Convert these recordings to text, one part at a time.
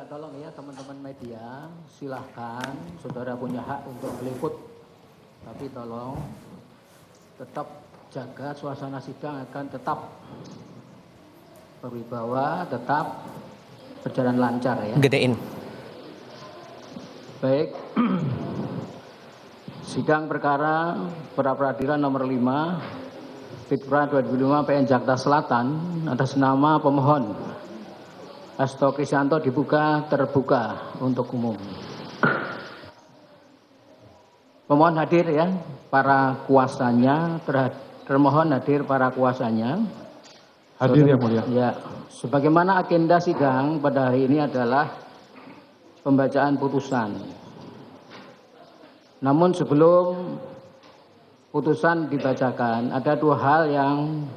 tolong ya teman-teman media, silahkan saudara punya hak untuk meliput, tapi tolong tetap jaga suasana sidang akan tetap berwibawa, tetap berjalan lancar ya. Gedein. Baik, sidang perkara pra peradilan nomor 5 Pitpra 2005 PN Jakarta Selatan atas nama pemohon Hasto Kristianto dibuka terbuka untuk umum. Pemohon hadir ya, para kuasanya, termohon hadir para kuasanya. Hadir yang mulia. Ya, sebagaimana agenda sidang pada hari ini adalah pembacaan putusan. Namun sebelum putusan dibacakan, ada dua hal yang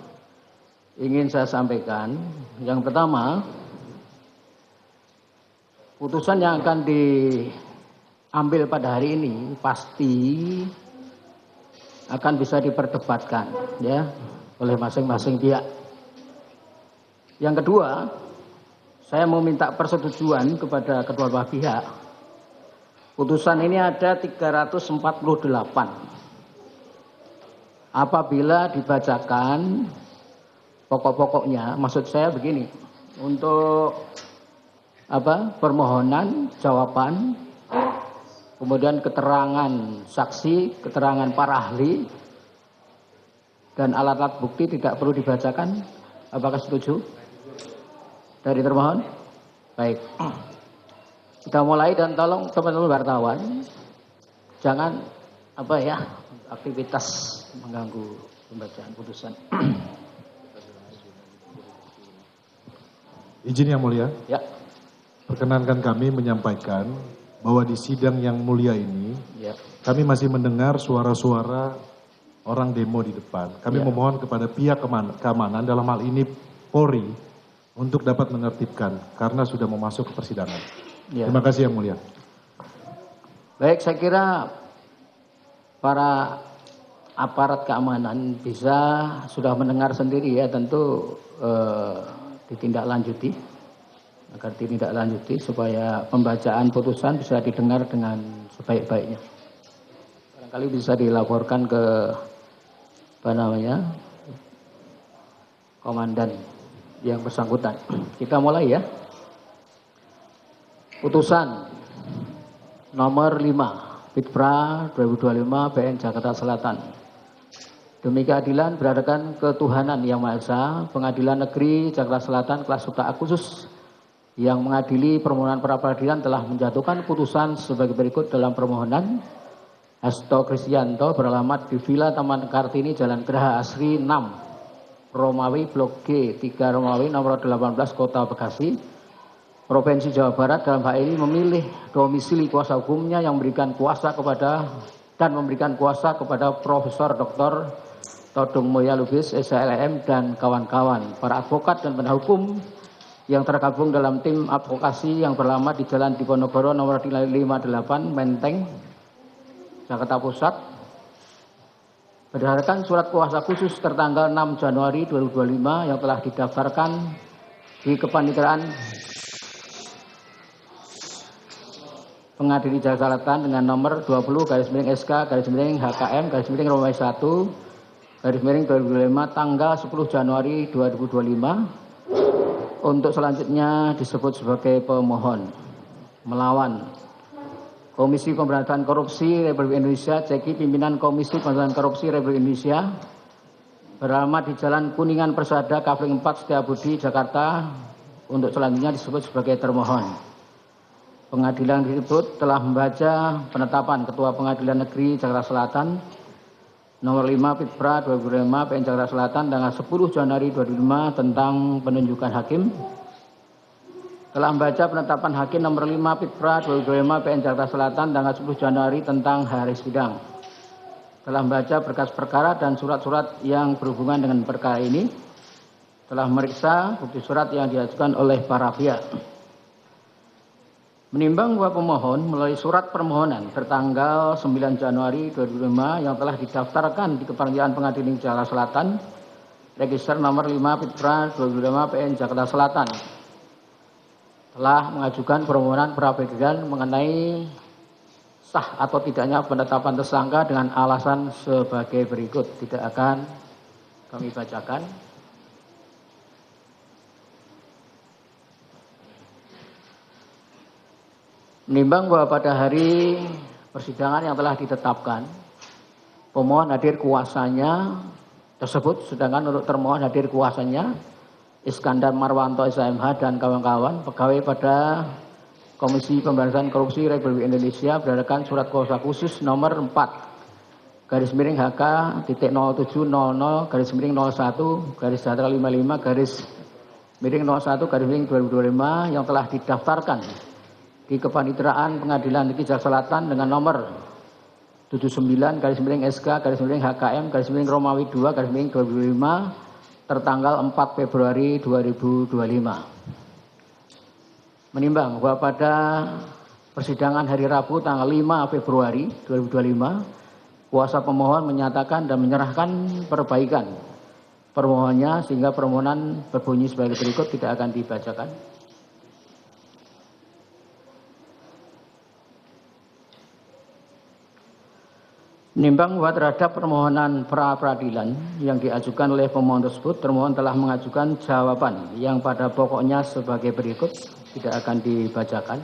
ingin saya sampaikan. Yang pertama, putusan yang akan diambil pada hari ini pasti akan bisa diperdebatkan ya oleh masing-masing pihak. Yang kedua, saya mau minta persetujuan kepada kedua belah pihak. Putusan ini ada 348. Apabila dibacakan pokok-pokoknya, maksud saya begini, untuk permohonan, jawaban, kemudian keterangan saksi, keterangan para ahli, dan alat-alat bukti tidak perlu dibacakan. Apakah setuju? Dari termohon? Baik. Kita mulai dan tolong teman-teman wartawan jangan aktivitas mengganggu pembacaan putusan. Izin yang mulia. Ya. Perkenankan kami menyampaikan bahwa di sidang yang mulia ini Ya. kami masih mendengar suara-suara orang demo di depan. Kami memohon kepada pihak keamanan dalam hal ini Polri untuk dapat menertibkan karena sudah mau masuk ke persidangan. Ya. Terima kasih yang mulia. Baik, saya kira para aparat keamanan sudah mendengar sendiri ya, tentu ditindaklanjuti agar ditindaklanjuti supaya pembacaan putusan bisa didengar dengan sebaik-baiknya. Barangkali bisa dilaporkan ke komandan yang bersangkutan. Kita mulai ya. Putusan nomor 5 Pitpra 2025 PN Jakarta Selatan. Demi keadilan berdasarkan ketuhanan yang Maha Esa, Pengadilan Negeri Jakarta Selatan kelas Suka khusus yang mengadili permohonan pra peradilan telah menjatuhkan putusan sebagai berikut dalam permohonan Hasto Kristianto beralamat di Villa Taman Kartini Jalan Geraha Asri 6 Romawi Blok G 3 Romawi nomor 18 Kota Bekasi, Provinsi Jawa Barat, dalam hal ini memilih domisili kuasa hukumnya yang memberikan kuasa kepada Profesor Dr. Todung Mulya Lubis, SLM dan kawan-kawan, para advokat dan penasihat hukum yang tergabung dalam tim advokasi yang beralamat di Jalan Diponegoro nomor 58 Menteng, Jakarta Pusat. Berdasarkan surat kuasa khusus tertanggal 6 Januari 2025 yang telah didaftarkan di Kepaniteraan Pengadilan Jakarta Selatan dengan nomor 20/SK/HKM/Romawi 1/2005 tanggal 10 Januari 2025 untuk selanjutnya disebut sebagai pemohon melawan Komisi Pemberantasan Korupsi Republik Indonesia, CEKI, pimpinan Komisi Pemberantasan Korupsi Republik Indonesia, beralamat di Jalan Kuningan Persada, Kavling 4, Setiabudi, Jakarta, untuk selanjutnya disebut sebagai termohon. Pengadilan tersebut telah membaca penetapan Ketua Pengadilan Negeri Jakarta Selatan nomor 5 Pitpra 2005 PN Jakarta Selatan tanggal 10 Januari 2005 tentang penunjukan hakim. Telah membaca penetapan hakim nomor 5 Pitpra 2005 PN Jakarta Selatan tanggal 10 Januari tentang hari sidang. Telah membaca berkas perkara dan surat-surat yang berhubungan dengan perkara ini. Telah memeriksa bukti surat yang diajukan oleh para pihak. Menimbang bahwa pemohon melalui surat permohonan tertanggal 9 Januari 2005 yang telah didaftarkan di Kepanitiaan Pengadilan Jakarta Selatan, register nomor 5 Pitpra 2005 PN Jakarta Selatan, telah mengajukan permohonan pra-peradilan mengenai sah atau tidaknya penetapan tersangka dengan alasan sebagai berikut. Tidak akan kami bacakan. Menimbang bahwa pada hari persidangan yang telah ditetapkan, pemohon hadir kuasanya tersebut, sedangkan untuk termohon hadir kuasanya Iskandar Marwanto SMH dan kawan-kawan pegawai pada Komisi Pemberantasan Korupsi Republik Indonesia berdasarkan surat kuasa khusus nomor 4 garis miring HK titik 0700 garis miring 01 garis 55 garis miring 01 garis miring 2025 yang telah didaftarkan di Kepaniteraan Pengadilan Negeri Jakarta Selatan dengan nomor 79 garis miring SK garis miring HKM garis miring Romawi 2 garis miring 2025 tertanggal 4 Februari 2025. Menimbang bahwa pada persidangan hari Rabu tanggal 5 Februari 2025 kuasa pemohon menyatakan dan menyerahkan perbaikan permohonannya sehingga permohonan berbunyi sebagai berikut, tidak akan dibacakan. Menimbang bahwa terhadap permohonan pra-peradilan yang diajukan oleh pemohon tersebut, termohon telah mengajukan jawaban yang pada pokoknya sebagai berikut, tidak akan dibacakan.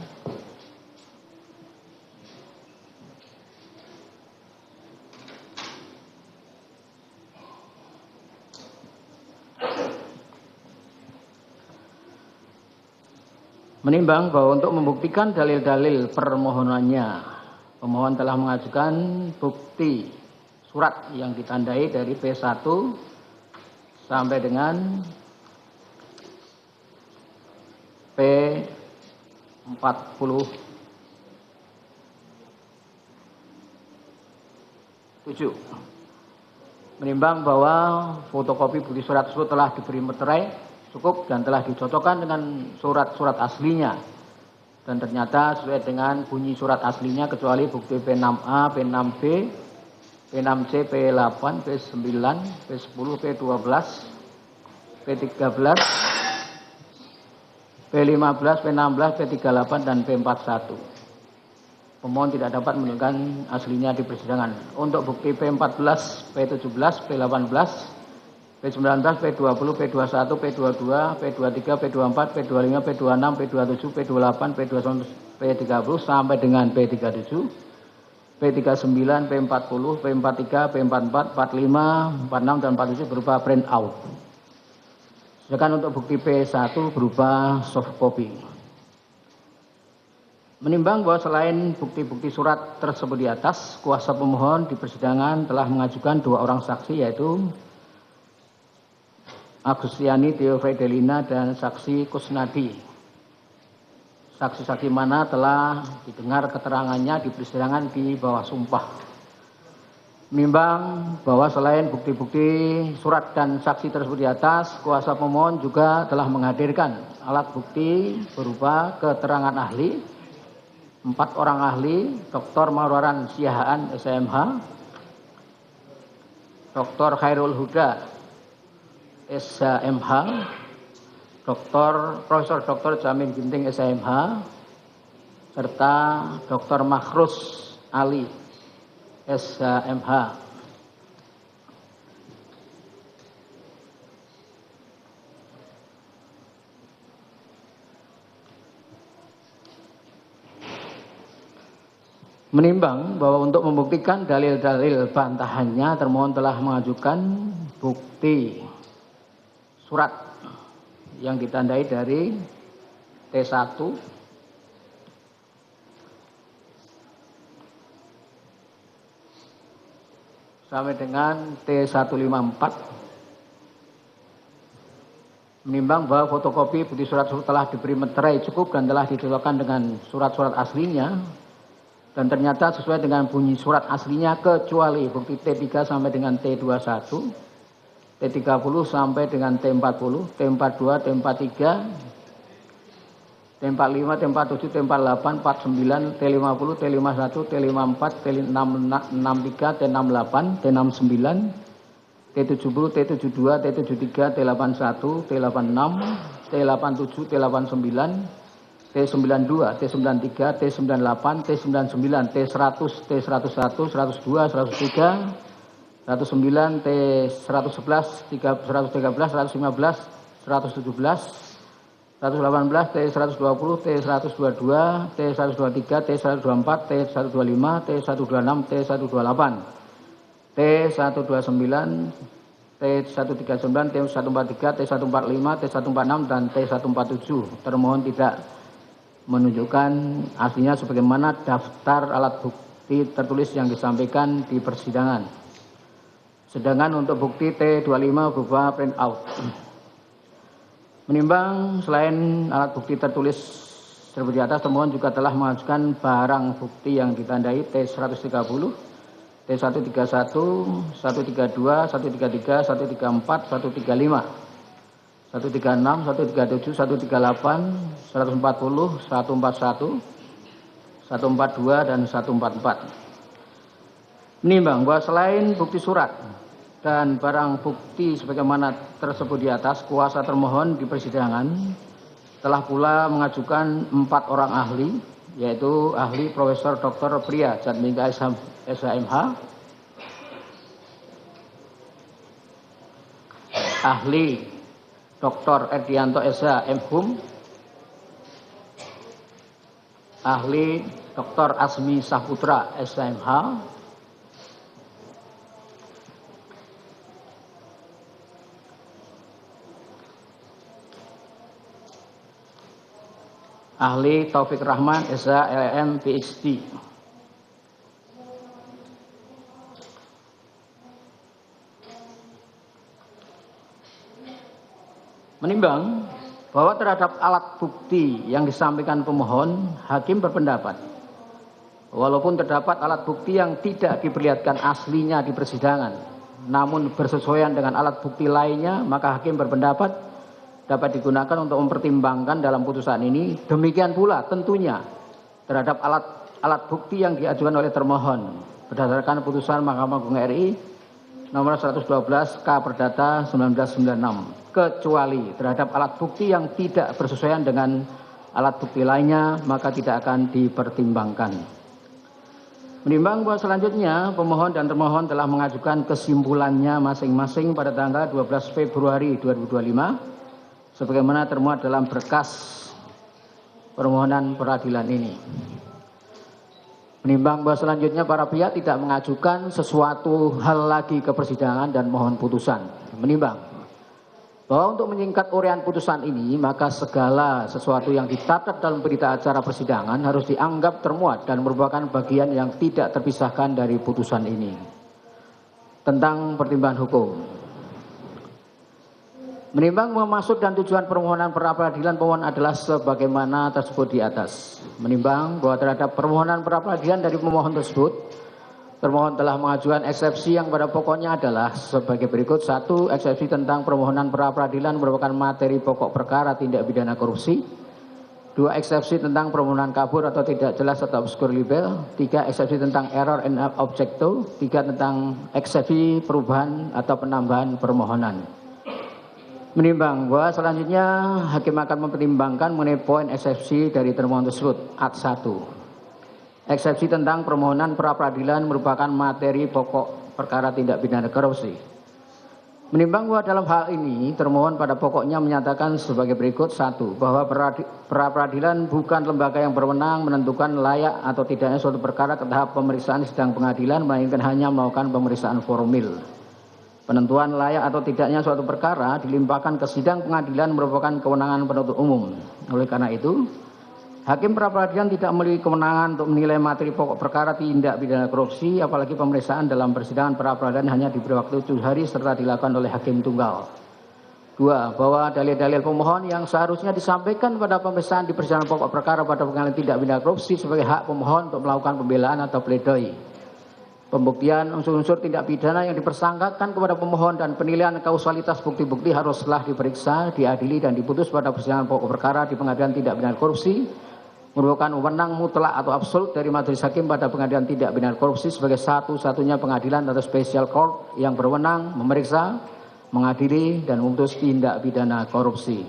Menimbang bahwa untuk membuktikan dalil-dalil permohonannya, pemohon telah mengajukan bukti surat yang ditandai dari P1 sampai dengan P47. Menimbang bahwa fotokopi bukti surat tersebut telah diberi meterai cukup dan telah dicocokkan dengan surat-surat aslinya. Dan ternyata sesuai dengan bunyi surat aslinya kecuali bukti P6A, P6B, P6C, P8, P9, P10, P12, P13, P15, P16, P38, dan P41. Pemohon tidak dapat menunjukkan aslinya di persidangan. Untuk bukti P14, P17, P18, P19, P20, P21, P22, P23, P24, P25, P26, P27, P28, P29, P30 sampai dengan P37, P39, P40, P43, P44, 45, 46, dan 47 berupa print out. Sedangkan untuk bukti P1 berupa soft copy. Menimbang bahwa selain bukti-bukti surat tersebut di atas, kuasa pemohon di persidangan telah mengajukan 2 orang saksi, yaitu Agustiani Theofredelina dan saksi Kusnadi. Saksi-saksi mana telah didengar keterangannya di persidangan di bawah sumpah. Menimbang bahwa selain bukti-bukti surat dan saksi tersebut di atas, kuasa pemohon juga telah menghadirkan alat bukti berupa keterangan ahli, 4 orang ahli, Dr. Marwaran Siahaan SMH, Dr. Khairul Huda SMH, Profesor Dr. Jamin Ginting SMH, serta Dr. Makhrus Ali SMH. Menimbang bahwa untuk membuktikan dalil-dalil bantahannya, termohon telah mengajukan bukti surat yang ditandai dari T1 sampai dengan T154. Menimbang bahwa fotokopi bukti surat tersebut telah diberi meterai cukup dan telah dicocokkan dengan surat-surat aslinya, dan ternyata sesuai dengan bunyi surat aslinya kecuali bukti T3 sampai dengan T21, T30 sampai dengan T40, T42, T43, T45, T47, T48, 49, T50, T51, T54, T63, T68, T69, T70, T72, T73, T81, T86, T87, T89, T92, T93, T98, T99, T100, T101, 102, 103, 109, T111, 113, 115, 117, 118, T120, T122, T123, T124, T125, T126, T128, T129, T139, T143, T145, T146, dan T147. Termohon tidak menunjukkan aslinya sebagaimana daftar alat bukti tertulis yang disampaikan di persidangan. Sedangkan untuk bukti T25 berupa print out. Menimbang selain alat bukti tertulis tersebut di atas, termohon juga telah mengajukan barang bukti yang ditandai T130, T131, 132, 133, 134, 135, 136, 137, 138, 140, 141, 142, dan 144. Menimbang bahwa selain bukti surat dan barang bukti sebagaimana tersebut di atas, kuasa termohon di persidangan telah pula mengajukan 4 orang ahli, yaitu ahli Profesor Dr. Priya Jatmika SHMH, ahli Dr. Erdianto SH MHum, ahli Dr. Asmi Saputra SHMH, ahli Taufik Rahman SH LLM PhD. Menimbang bahwa terhadap alat bukti yang disampaikan pemohon, hakim berpendapat walaupun terdapat alat bukti yang tidak diperlihatkan aslinya di persidangan, namun bersesuaian dengan alat bukti lainnya, maka hakim berpendapat dapat digunakan untuk mempertimbangkan dalam putusan ini. Demikian pula tentunya terhadap alat bukti yang diajukan oleh termohon berdasarkan putusan Mahkamah Agung RI nomor 112 K Perdata 1996, kecuali terhadap alat bukti yang tidak bersesuaian dengan alat bukti lainnya, maka tidak akan dipertimbangkan. Menimbang bahwa selanjutnya pemohon dan termohon telah mengajukan kesimpulannya masing-masing pada tanggal 12 Februari 2025 sebagaimana termuat dalam berkas permohonan peradilan ini. Menimbang bahwa selanjutnya para pihak tidak mengajukan sesuatu hal lagi ke persidangan dan mohon putusan. Menimbang bahwa untuk menyingkat uraian putusan ini, maka segala sesuatu yang dicatat dalam berita acara persidangan harus dianggap termuat dan merupakan bagian yang tidak terpisahkan dari putusan ini. Tentang pertimbangan hukum. Menimbang bahwa maksud dan tujuan permohonan pra-peradilan pemohon adalah sebagaimana tersebut di atas. Menimbang bahwa terhadap permohonan pra-peradilan dari pemohon tersebut, termohon telah mengajukan eksepsi yang pada pokoknya adalah sebagai berikut. 1. Eksepsi tentang permohonan pra-peradilan merupakan materi pokok perkara tindak pidana korupsi. 2. Eksepsi tentang permohonan kabur atau tidak jelas atau obskur libel. 3. Eksepsi tentang error in objecto. 3. Tentang eksepsi perubahan atau penambahan permohonan. Menimbang bahwa selanjutnya hakim akan mempertimbangkan mengenai poin eksepsi dari termohon tersebut. Ad 1. Eksepsi tentang permohonan pra-peradilan merupakan materi pokok perkara tindak pidana korupsi. Menimbang bahwa dalam hal ini termohon pada pokoknya menyatakan sebagai berikut. 1. Bahwa pra-peradilan bukan lembaga yang berwenang menentukan layak atau tidaknya suatu perkara ke tahap pemeriksaan sidang pengadilan, melainkan hanya melakukan pemeriksaan formil. Penentuan layak atau tidaknya suatu perkara dilimpahkan ke sidang pengadilan merupakan kewenangan penuntut umum. Oleh karena itu, hakim pra-peradilan tidak memiliki kewenangan untuk menilai materi pokok perkara tindak pidana korupsi, apalagi pemeriksaan dalam persidangan pra-peradilan hanya diberi waktu 7 hari serta dilakukan oleh hakim tunggal. 2. Bahwa dalil-dalil pemohon yang seharusnya disampaikan pada pemeriksaan di persidangan pokok perkara pada pengadilan tindak pidana korupsi sebagai hak pemohon untuk melakukan pembelaan atau pledoi. Pembuktian unsur-unsur tindak pidana yang dipersangkakan kepada pemohon dan penilaian kausalitas bukti-bukti haruslah diperiksa, diadili, dan diputus pada persidangan pokok perkara di pengadilan tindak pidana korupsi merupakan wewenang mutlak atau absolut dari majelis hakim pada pengadilan tindak pidana korupsi sebagai satu-satunya pengadilan atau special court yang berwenang memeriksa, mengadili, dan memutus tindak pidana korupsi.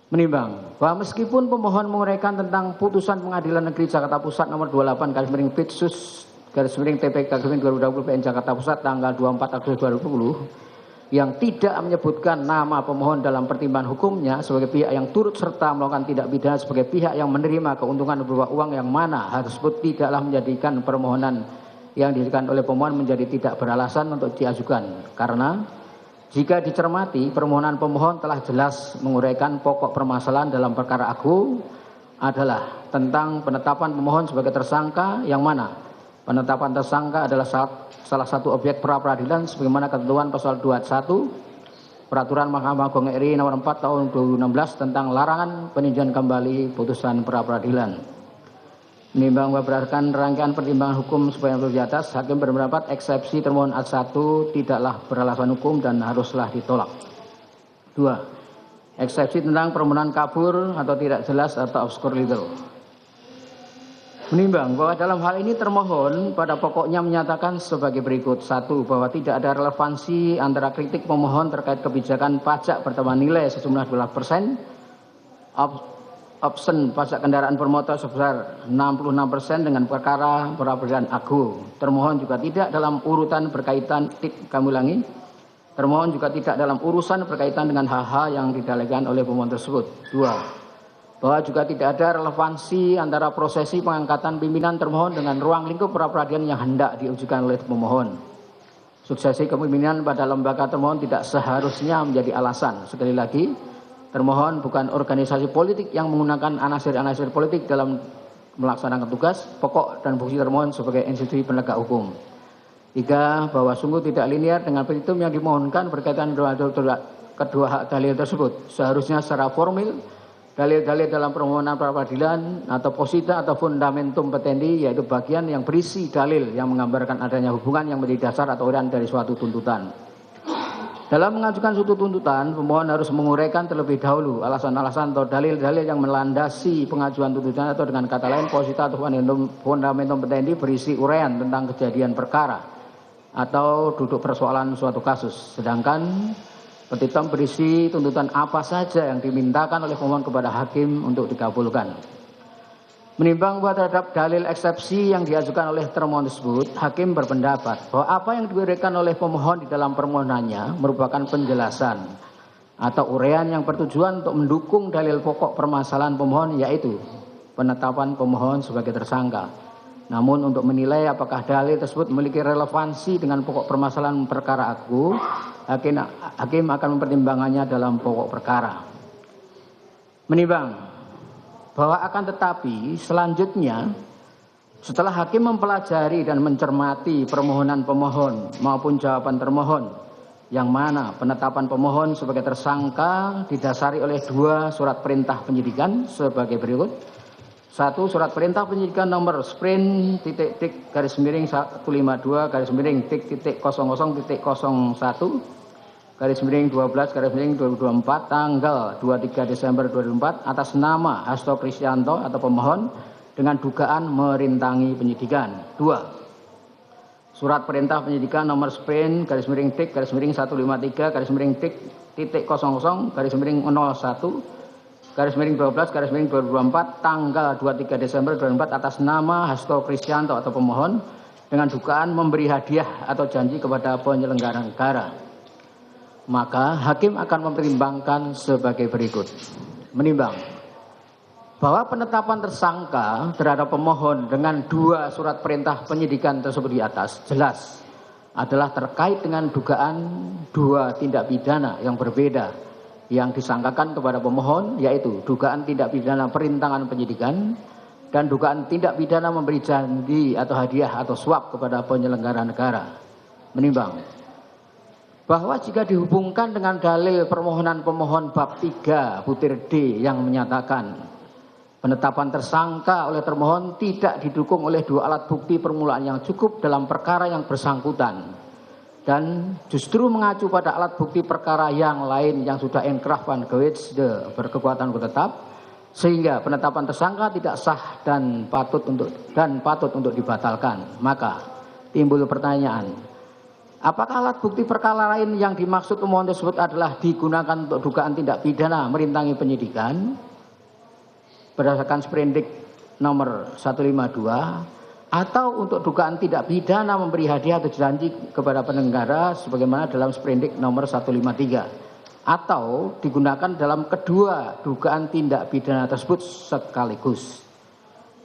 Menimbang bahwa meskipun pemohon menguraikan tentang putusan Pengadilan Negeri Jakarta Pusat nomor 28/Pitsus/TP/2020 PN Jakarta Pusat tanggal 24 Agustus 2020 yang tidak menyebutkan nama pemohon dalam pertimbangan hukumnya sebagai pihak yang turut serta melakukan tindak pidana sebagai pihak yang menerima keuntungan berupa uang, yang mana hal tersebut tidaklah menjadikan permohonan yang diajukan oleh pemohon menjadi tidak beralasan untuk diajukan, karena jika dicermati, permohonan pemohon telah jelas menguraikan pokok permasalahan dalam perkara aku adalah tentang penetapan pemohon sebagai tersangka, yang mana penetapan tersangka adalah salah satu objek pra-peradilan sebagaimana ketentuan pasal 21 Peraturan Mahkamah Agung RI nomor 4 tahun 2016 tentang larangan peninjauan kembali putusan pra-peradilan. Menimbang berdasarkan rangkaian pertimbangan hukum supaya di atas, hakim berpendapat eksepsi termohon A1 tidaklah beralasan hukum dan haruslah ditolak. 2. Eksepsi tentang permohonan kabur atau tidak jelas atau obscure legal. Menimbang bahwa dalam hal ini termohon pada pokoknya menyatakan sebagai berikut. 1. Bahwa tidak ada relevansi antara kritik pemohon terkait kebijakan pajak pertambahan nilai sejumlah 12%, option pajak kendaraan bermotor sebesar 66% dengan perkara pra-peradilan agung. Termohon juga tidak dalam urutan berkaitan termohon juga tidak dalam urusan berkaitan dengan hal-hal yang didalilkan oleh pemohon tersebut. 2. Bahwa juga tidak ada relevansi antara prosesi pengangkatan pimpinan termohon dengan ruang lingkup pra-peradilan yang hendak diujikan oleh pemohon. Suksesi kepemimpinan pada lembaga termohon tidak seharusnya menjadi alasan. Sekali lagi, termohon bukan organisasi politik yang menggunakan anasir-anasir politik dalam melaksanakan tugas pokok dan fungsi termohon sebagai institusi penegak hukum. 3. Bahwa sungguh tidak linear dengan petitum yang dimohonkan berkaitan dengan kedua hak dalil tersebut. Seharusnya secara formil, dalil-dalil dalam permohonan pra-peradilan atau posita atau fundamentum petendi, yaitu bagian yang berisi dalil yang menggambarkan adanya hubungan yang menjadi dasar atau urian dari suatu tuntutan. Dalam mengajukan suatu tuntutan, pemohon harus menguraikan terlebih dahulu alasan-alasan atau dalil-dalil yang melandasi pengajuan tuntutan, atau dengan kata lain posita atau fundamentum petendi berisi uraian tentang kejadian perkara atau duduk persoalan suatu kasus. Sedangkan petitum berisi tuntutan apa saja yang dimintakan oleh pemohon kepada hakim untuk dikabulkan. Menimbang bahwa terhadap dalil eksepsi yang diajukan oleh termohon tersebut, hakim berpendapat bahwa apa yang diuraikan oleh pemohon di dalam permohonannya merupakan penjelasan atau uraian yang bertujuan untuk mendukung dalil pokok permasalahan pemohon, yaitu penetapan pemohon sebagai tersangka. Namun untuk menilai apakah dalil tersebut memiliki relevansi dengan pokok permasalahan perkara aku, hakim akan mempertimbangannya dalam pokok perkara. Menimbang bahwa akan tetapi selanjutnya setelah hakim mempelajari dan mencermati permohonan pemohon maupun jawaban termohon, yang mana penetapan pemohon sebagai tersangka didasari oleh 2 surat perintah penyidikan sebagai berikut. 1. Surat perintah penyidikan nomor Sprint-152-1/12.01/2024 tanggal 23 Desember 2004 atas nama Hasto Kristianto atau pemohon dengan dugaan merintangi penyidikan. 2. Surat perintah penyidikan nomor Sprint-153-0/01/12/2024 tanggal 23 Desember 2004 atas nama Hasto Kristianto atau pemohon dengan dugaan memberi hadiah atau janji kepada penyelenggara negara. Maka hakim akan mempertimbangkan sebagai berikut. Menimbang bahwa penetapan tersangka terhadap pemohon dengan 2 surat perintah penyidikan tersebut di atas jelas adalah terkait dengan dugaan 2 tindak pidana yang berbeda yang disangkakan kepada pemohon, yaitu dugaan tindak pidana perintangan penyidikan dan dugaan tindak pidana memberi janji atau hadiah atau suap kepada penyelenggara negara. Menimbang bahwa jika dihubungkan dengan dalil permohonan pemohon bab 3 butir D yang menyatakan penetapan tersangka oleh termohon tidak didukung oleh 2 alat bukti permulaan yang cukup dalam perkara yang bersangkutan, dan justru mengacu pada alat bukti perkara yang lain yang sudah inkrah van gewetste berkekuatan tetap, sehingga penetapan tersangka tidak sah dan patut untuk dibatalkan. Maka timbul pertanyaan, Apakah alat bukti perkara lain yang dimaksud pemohon tersebut adalah digunakan untuk dugaan tindak pidana merintangi penyidikan berdasarkan sprendik nomor 152 atau untuk dugaan tindak pidana memberi hadiah atau janji kepada penyelenggara sebagaimana dalam sprendik nomor 153 atau digunakan dalam kedua dugaan tindak pidana tersebut sekaligus.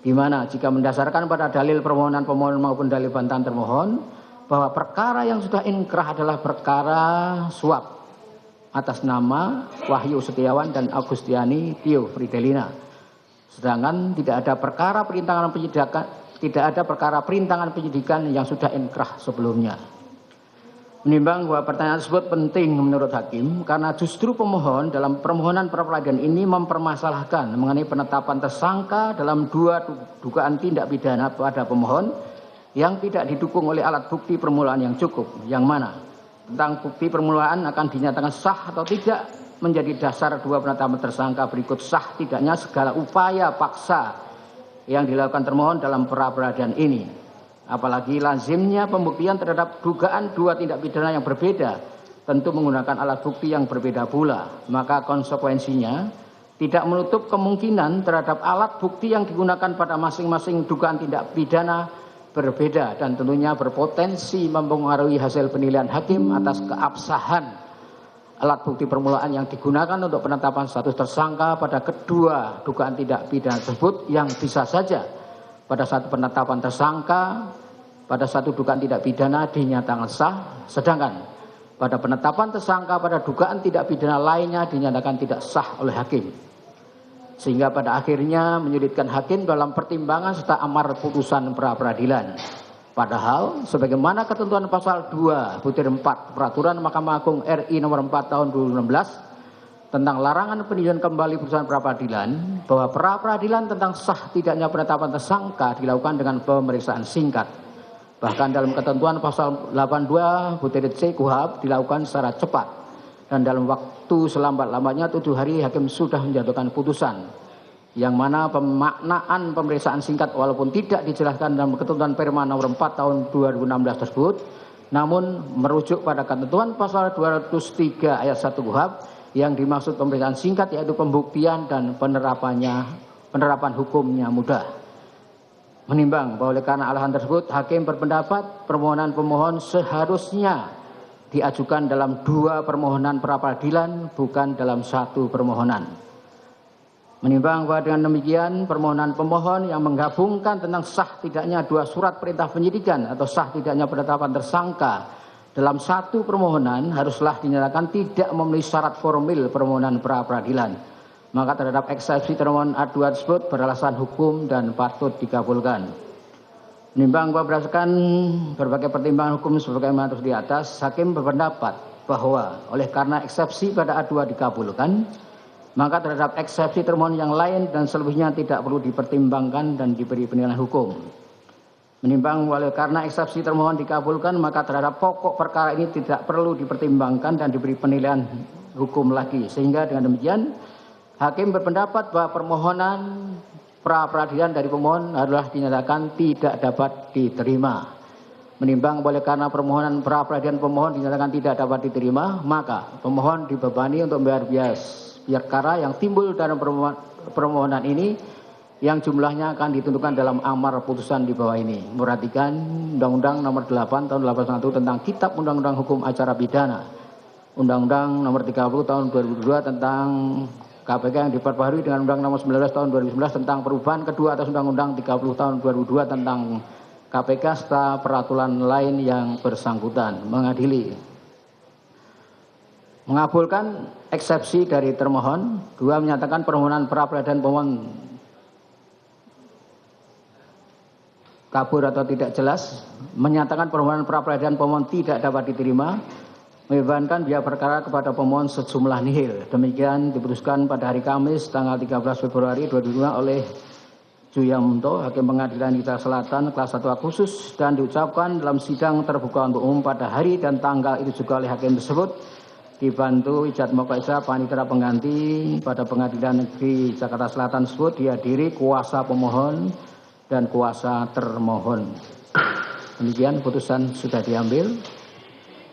Di mana jika mendasarkan pada dalil permohonan pemohon maupun dalil bantahan termohon bahwa perkara yang sudah inkrah adalah perkara suap atas nama Wahyu Setiawan dan Agustiani Tio Fridelina. Sedangkan tidak ada perkara perintangan penyidikan yang sudah inkrah sebelumnya. Menimbang bahwa pertanyaan tersebut penting menurut hakim karena justru pemohon dalam permohonan pra-peradilan ini mempermasalahkan mengenai penetapan tersangka dalam dua dugaan tindak pidana pada pemohon yang tidak didukung oleh alat bukti permulaan yang cukup, yang mana tentang bukti permulaan akan dinyatakan sah atau tidak menjadi dasar dua penetapan tersangka berikut sah tidaknya segala upaya paksa yang dilakukan termohon dalam pra-peradilan ini. Apalagi lazimnya pembuktian terhadap dugaan dua tindak pidana yang berbeda tentu menggunakan alat bukti yang berbeda pula. Maka konsekuensinya tidak menutup kemungkinan terhadap alat bukti yang digunakan pada masing-masing dugaan tindak pidana berbeda dan tentunya berpotensi mempengaruhi hasil penilaian hakim atas keabsahan alat bukti permulaan yang digunakan untuk penetapan status tersangka pada kedua dugaan tindak pidana tersebut yang bisa saja pada satu penetapan tersangka pada satu dugaan tindak pidana dinyatakan sah, sedangkan pada penetapan tersangka pada dugaan tindak pidana lainnya dinyatakan tidak sah oleh hakim. Sehingga pada akhirnya menyulitkan hakim dalam pertimbangan serta amar putusan pra-peradilan. Padahal sebagaimana ketentuan pasal 2/4 Peraturan Mahkamah Agung RI nomor 4 tahun 2016 tentang larangan peninjauan kembali putusan pra-peradilan bahwa pra-peradilan tentang sah tidaknya penetapan tersangka dilakukan dengan pemeriksaan singkat. Bahkan dalam ketentuan pasal 82/C KUHP dilakukan secara cepat dan dalam waktu selambat-lambatnya 7 hari hakim sudah menjatuhkan putusan, yang mana pemaknaan pemeriksaan singkat walaupun tidak dijelaskan dalam ketentuan Perma nomor 4 tahun 2016 tersebut, namun merujuk pada ketentuan pasal 203 ayat 1 KUHP yang dimaksud pemeriksaan singkat yaitu pembuktian dan penerapan hukumnya mudah. Menimbang bahwa oleh karena alasan tersebut hakim berpendapat permohonan pemohon seharusnya diajukan dalam dua permohonan pra-peradilan bukan dalam satu permohonan. Menimbang bahwa dengan demikian permohonan pemohon yang menggabungkan tentang sah tidaknya dua surat perintah penyidikan atau sah tidaknya penetapan tersangka dalam satu permohonan haruslah dinyatakan tidak memenuhi syarat formil permohonan pra-peradilan. Maka terhadap eksepsi termohon A2 tersebut beralasan hukum dan patut dikabulkan. Menimbang bahwa berdasarkan berbagai pertimbangan hukum sebagaimana terus di atas, hakim berpendapat bahwa oleh karena eksepsi pada A2 dikabulkan, maka terhadap eksepsi termohon yang lain dan selebihnya tidak perlu dipertimbangkan dan diberi penilaian hukum. Menimbang bahwa oleh karena eksepsi termohon dikabulkan, maka terhadap pokok perkara ini tidak perlu dipertimbangkan dan diberi penilaian hukum lagi. Sehingga dengan demikian, hakim berpendapat bahwa permohonan pra-peradilan dari pemohon adalah dinyatakan tidak dapat diterima. Menimbang oleh karena permohonan pra-peradilan pemohon dinyatakan tidak dapat diterima, maka pemohon dibebani untuk membayar biaya perkara yang timbul dalam permohonan ini yang jumlahnya akan ditentukan dalam amar putusan di bawah ini. Memperhatikan Undang-Undang nomor 8 tahun 81 tentang Kitab Undang-Undang Hukum Acara Pidana, Undang-Undang nomor 30 tahun 2002 tentang KPK yang diperbaharui dengan Undang nomor 19 tahun 2011 tentang perubahan kedua atas Undang-Undang 30 tahun 2002 tentang KPK serta peraturan lain yang bersangkutan. Mengabulkan eksepsi dari termohon. 2, menyatakan permohonan pra-peradilan pemohon kabur atau tidak jelas. Menyatakan permohonan pra-peradilan pemohon tidak dapat diterima. Membebankan biaya perkara kepada pemohon sejumlah nihil. Demikian diputuskan pada hari Kamis tanggal 13 Februari 2022 oleh Juyamunto, Hakim Pengadilan Negeri Selatan kelas 1A khusus, dan diucapkan dalam sidang terbuka untuk umum pada hari dan tanggal itu juga oleh hakim tersebut, dibantu Ijat Mokaisa Panitera Pengganti pada Pengadilan Negeri Jakarta Selatan tersebut dihadiri kuasa pemohon dan kuasa termohon. Demikian putusan sudah diambil.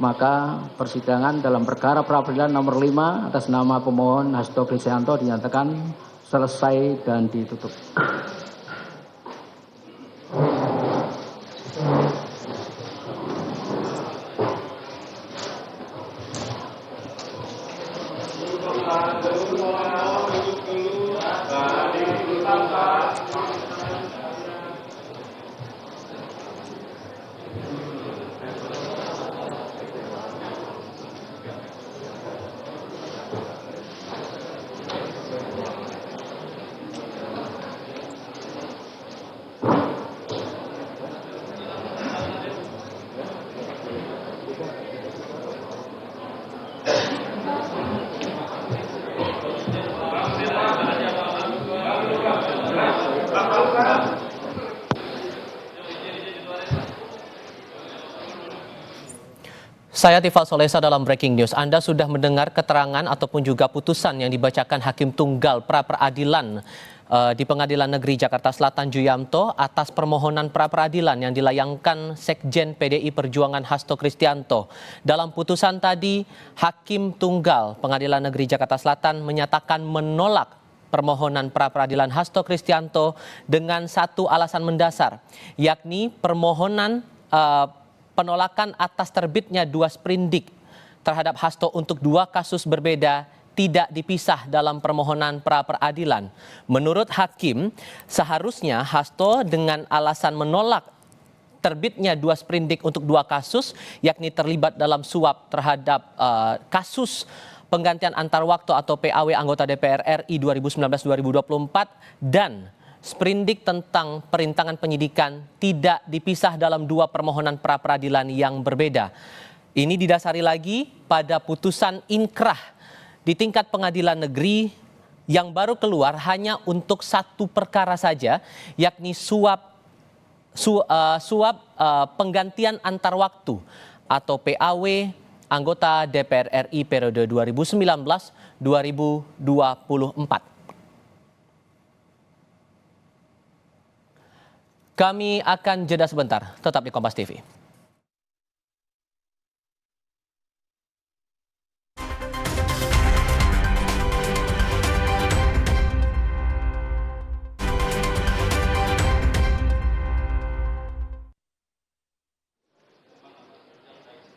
maka persidangan dalam perkara pra-peradilan nomor 5 atas nama pemohon Hasto Kristianto dinyatakan selesai dan ditutup. Saya Tifal Solesa dalam Breaking News. Anda sudah mendengar keterangan ataupun juga putusan yang dibacakan Hakim Tunggal pra-peradilan di Pengadilan Negeri Jakarta Selatan Juyamto atas permohonan pra-peradilan yang dilayangkan Sekjen PDI Perjuangan Hasto Kristianto. Dalam putusan tadi, Hakim Tunggal Pengadilan Negeri Jakarta Selatan menyatakan menolak permohonan pra-peradilan Hasto Kristianto dengan satu alasan mendasar, yakni permohonan penolakan atas terbitnya 2 sprindik terhadap Hasto untuk 2 kasus berbeda tidak dipisah dalam permohonan pra-peradilan. Menurut Hakim, seharusnya Hasto dengan alasan menolak terbitnya 2 sprindik untuk 2 kasus, yakni terlibat dalam suap terhadap kasus penggantian antar waktu atau PAW anggota DPR RI 2019-2024 dan sprindik tentang perintangan penyidikan tidak dipisah dalam 2 permohonan pra-peradilan yang berbeda. Ini didasari lagi pada putusan inkrah di tingkat pengadilan negeri yang baru keluar hanya untuk 1 perkara saja, yakni suap penggantian antar waktu atau PAW anggota DPR RI periode 2019-2024. Kami akan jeda sebentar, tetap di Kompas TV.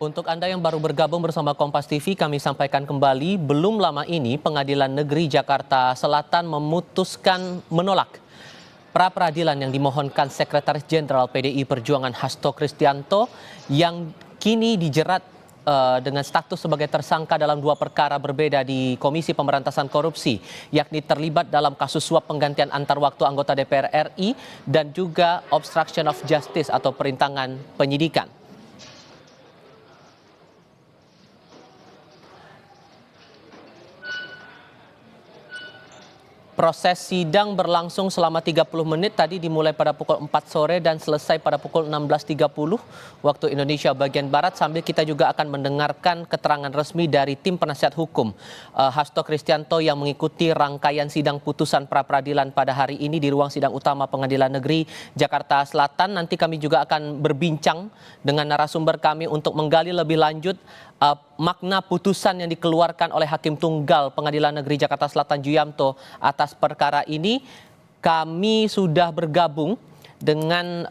Untuk Anda yang baru bergabung bersama Kompas TV, kami sampaikan kembali, belum lama ini Pengadilan Negeri Jakarta Selatan memutuskan menolak pra-peradilan yang dimohonkan Sekretaris Jenderal PDI Perjuangan Hasto Kristianto yang kini dijerat dengan status sebagai tersangka dalam 2 perkara berbeda di Komisi Pemberantasan Korupsi, yakni terlibat dalam kasus suap penggantian antar waktu anggota DPR RI dan juga obstruction of justice atau perintangan penyidikan. Proses sidang berlangsung selama 30 menit, tadi dimulai pada pukul 4 sore dan selesai pada pukul 16.30 waktu Indonesia bagian Barat, sambil kita juga akan mendengarkan keterangan resmi dari tim penasihat hukum Hasto Kristianto yang mengikuti rangkaian sidang putusan pra-peradilan pada hari ini di ruang sidang utama Pengadilan Negeri Jakarta Selatan. Nanti kami juga akan berbincang dengan narasumber kami untuk menggali lebih lanjut makna putusan yang dikeluarkan oleh Hakim Tunggal Pengadilan Negeri Jakarta Selatan Juyamto atas perkara ini. Kami sudah bergabung dengan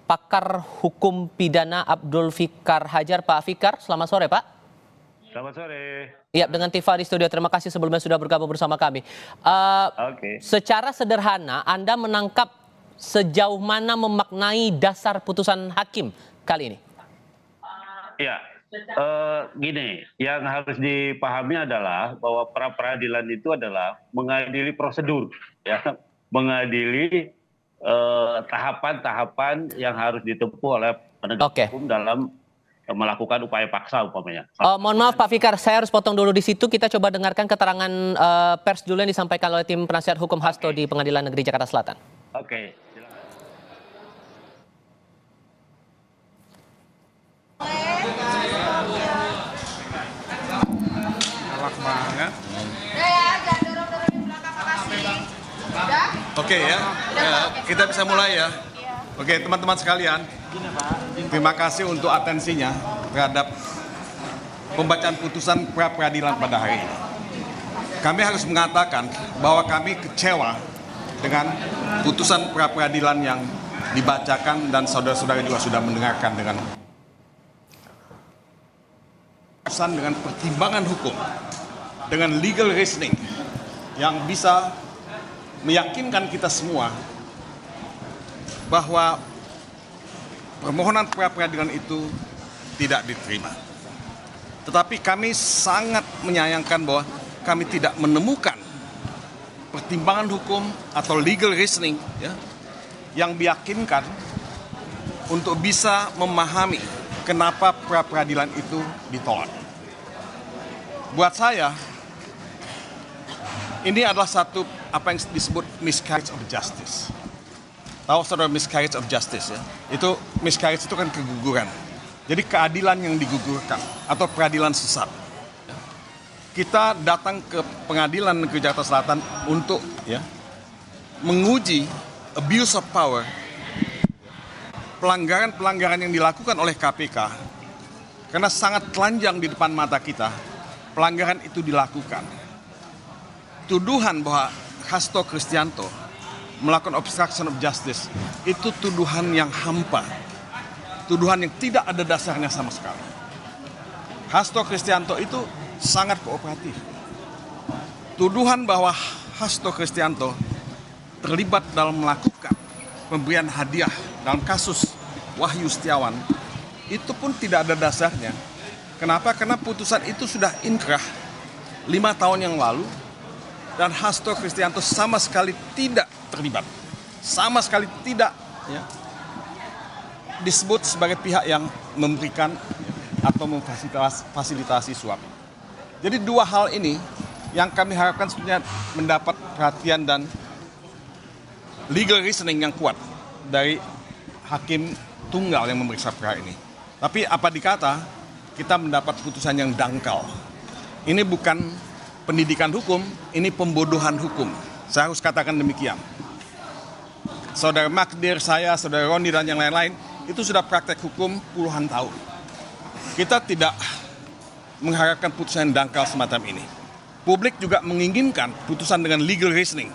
pakar hukum pidana Abdul Fikar Hajar. Pak Fikar, selamat sore Pak. Selamat sore. Iya, dengan Tifa di studio. Terima kasih sebelumnya sudah bergabung bersama kami. Secara sederhana, Anda menangkap sejauh mana memaknai dasar putusan hakim kali ini? Ya. Gini, yang harus dipahami adalah bahwa pra-peradilan itu adalah mengadili prosedur, ya, mengadili tahapan-tahapan yang harus ditempuh oleh penegak hukum dalam melakukan upaya paksa umpamanya. Mohon maaf Pak Fikar, saya harus potong dulu di situ. Kita coba dengarkan keterangan pers dulu yang disampaikan oleh tim penasihat hukum Hasto di Pengadilan Negeri Jakarta Selatan. Oke. Banget. Oke ya, kita bisa mulai ya. Oke teman-teman sekalian, terima kasih untuk atensinya terhadap pembacaan putusan pra-peradilan pada hari ini. Kami harus mengatakan bahwa kami kecewa dengan putusan pra-peradilan yang dibacakan dan saudara-saudara juga sudah mendengarkan dengan pertimbangan hukum, dengan legal reasoning yang bisa meyakinkan kita semua bahwa permohonan pra-peradilan itu tidak diterima. Tetapi kami sangat menyayangkan bahwa kami tidak menemukan pertimbangan hukum atau legal reasoning yang meyakinkan untuk bisa memahami kenapa pra-peradilan itu ditolak. Buat saya, ini adalah satu apa yang disebut miscarriage of justice. Tahu saudara miscarriage of justice ya? Itu miscarriage itu kan keguguran. Jadi keadilan yang digugurkan atau peradilan sesat. Kita datang ke pengadilan negeri Jakarta Selatan untuk menguji abuse of power, pelanggaran-pelanggaran yang dilakukan oleh KPK, karena sangat telanjang di depan mata kita, pelanggaran itu dilakukan. Tuduhan bahwa Hasto Kristianto melakukan obstruction of justice itu tuduhan yang hampa, tuduhan yang tidak ada dasarnya sama sekali. Hasto Kristianto itu sangat kooperatif. Tuduhan bahwa Hasto Kristianto terlibat dalam melakukan pemberian hadiah dalam kasus Wahyu Setiawan itu pun tidak ada dasarnya. Kenapa? Karena putusan itu sudah inkrah 5 tahun yang lalu dan Hasto Kristianto sama sekali tidak terlibat, sama sekali tidak disebut sebagai pihak yang memberikan atau memfasilitasi suap. Jadi dua hal ini yang kami harapkan sebenarnya mendapat perhatian dan legal reasoning yang kuat dari hakim tunggal yang memeriksa perkara ini. Tapi apa dikata, kita mendapat putusan yang dangkal. Ini bukan pendidikan hukum, ini pembodohan hukum. Saya harus katakan demikian. Saudara Magdir, saya, saudara Roni, dan yang lain-lain, itu sudah praktek hukum puluhan tahun. Kita tidak mengharapkan putusan yang dangkal semacam ini. Publik juga menginginkan putusan dengan legal reasoning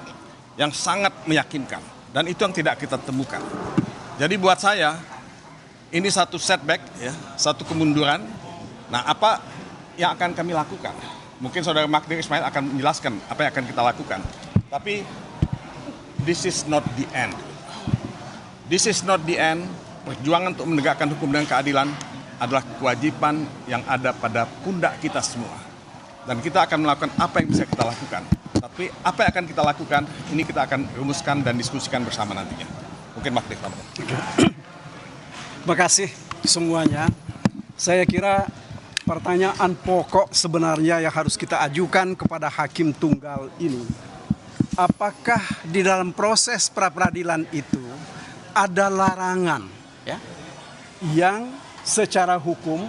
yang sangat meyakinkan. Dan itu yang tidak kita temukan. Jadi buat saya, ini satu setback, satu kemunduran. Nah, apa yang akan kami lakukan? Mungkin saudara Magdir Ismail akan menjelaskan apa yang akan kita lakukan. Tapi, this is not the end. This is not the end. Perjuangan untuk menegakkan hukum dan keadilan adalah kewajiban yang ada pada pundak kita semua. Dan kita akan melakukan apa yang bisa kita lakukan. Tapi apa yang akan kita lakukan, ini kita akan rumuskan dan diskusikan bersama nantinya. Mungkin Magdir. Terima kasih semuanya. Saya kira pertanyaan pokok sebenarnya yang harus kita ajukan kepada hakim tunggal ini. Apakah di dalam proses pra-peradilan itu ada larangan yang secara hukum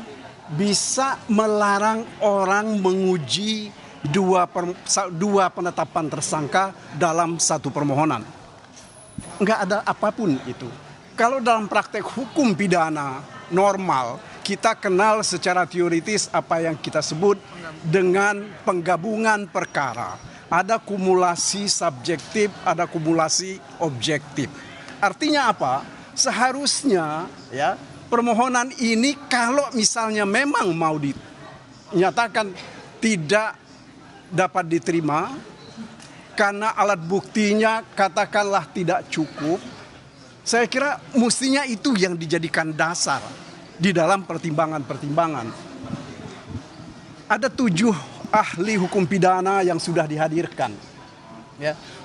bisa melarang orang menguji dua penetapan tersangka dalam satu permohonan? Enggak ada apapun itu. Kalau dalam praktek hukum pidana normal, kita kenal secara teoritis apa yang kita sebut dengan penggabungan perkara. Ada kumulasi subjektif, ada kumulasi objektif. Artinya apa? Seharusnya permohonan ini kalau misalnya memang mau dinyatakan tidak dapat diterima karena alat buktinya katakanlah tidak cukup, saya kira mestinya itu yang dijadikan dasar di dalam pertimbangan-pertimbangan. Ada 7 ahli hukum pidana yang sudah dihadirkan.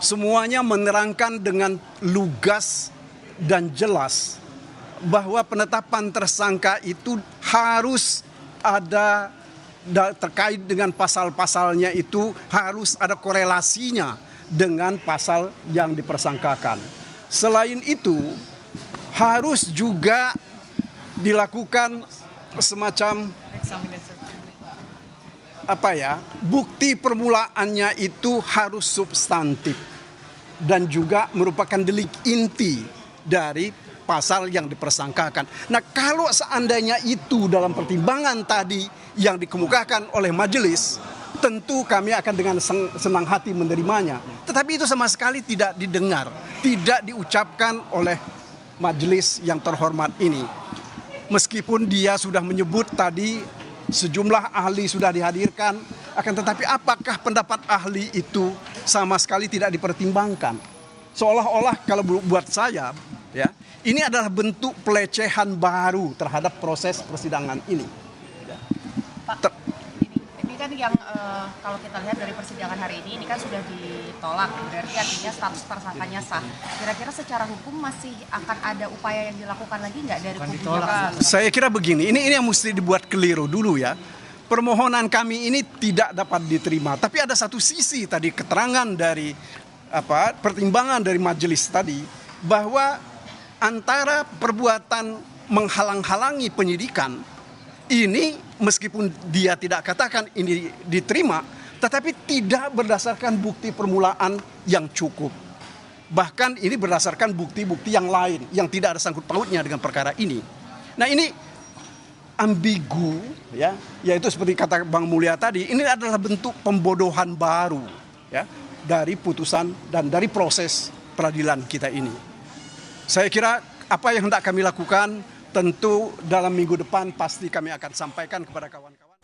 Semuanya menerangkan dengan lugas dan jelas bahwa penetapan tersangka itu harus ada terkait dengan pasal-pasalnya, itu harus ada korelasinya dengan pasal yang dipersangkakan. Selain itu harus juga dilakukan semacam bukti permulaannya itu harus substantif dan juga merupakan delik inti dari pasal yang dipersangkakan. Nah, kalau seandainya itu dalam pertimbangan tadi yang dikemukakan oleh majelis, tentu kami akan dengan senang hati menerimanya. Tetapi itu sama sekali tidak didengar, tidak diucapkan oleh majelis yang terhormat ini. Meskipun dia sudah menyebut tadi sejumlah ahli sudah dihadirkan, akan tetapi apakah pendapat ahli itu sama sekali tidak dipertimbangkan? Seolah-olah kalau buat saya, ya, ini adalah bentuk pelecehan baru terhadap proses persidangan ini. Pak, ini kan yang kalau kita lihat dari persidangan hari ini kan sudah ditolak, berarti artinya status tersangkanya sah. Kira-kira secara hukum masih akan ada upaya yang dilakukan lagi nggak dari kubu Jaksa? Saya kira begini, ini yang mesti dibuat keliru dulu ya. Permohonan kami ini tidak dapat diterima, tapi ada satu sisi tadi keterangan dari pertimbangan dari majelis tadi bahwa antara perbuatan menghalang-halangi penyidikan ini meskipun dia tidak katakan ini diterima, tetapi tidak berdasarkan bukti permulaan yang cukup. Bahkan ini berdasarkan bukti-bukti yang lain yang tidak ada sangkut pautnya dengan perkara ini. Nah, ini ambigu ya, yaitu seperti kata Bang Mulya tadi, ini adalah bentuk pembodohan baru ya dari putusan dan dari proses peradilan kita ini. Saya kira apa yang hendak kami lakukan tentu dalam minggu depan pasti kami akan sampaikan kepada kawan-kawan.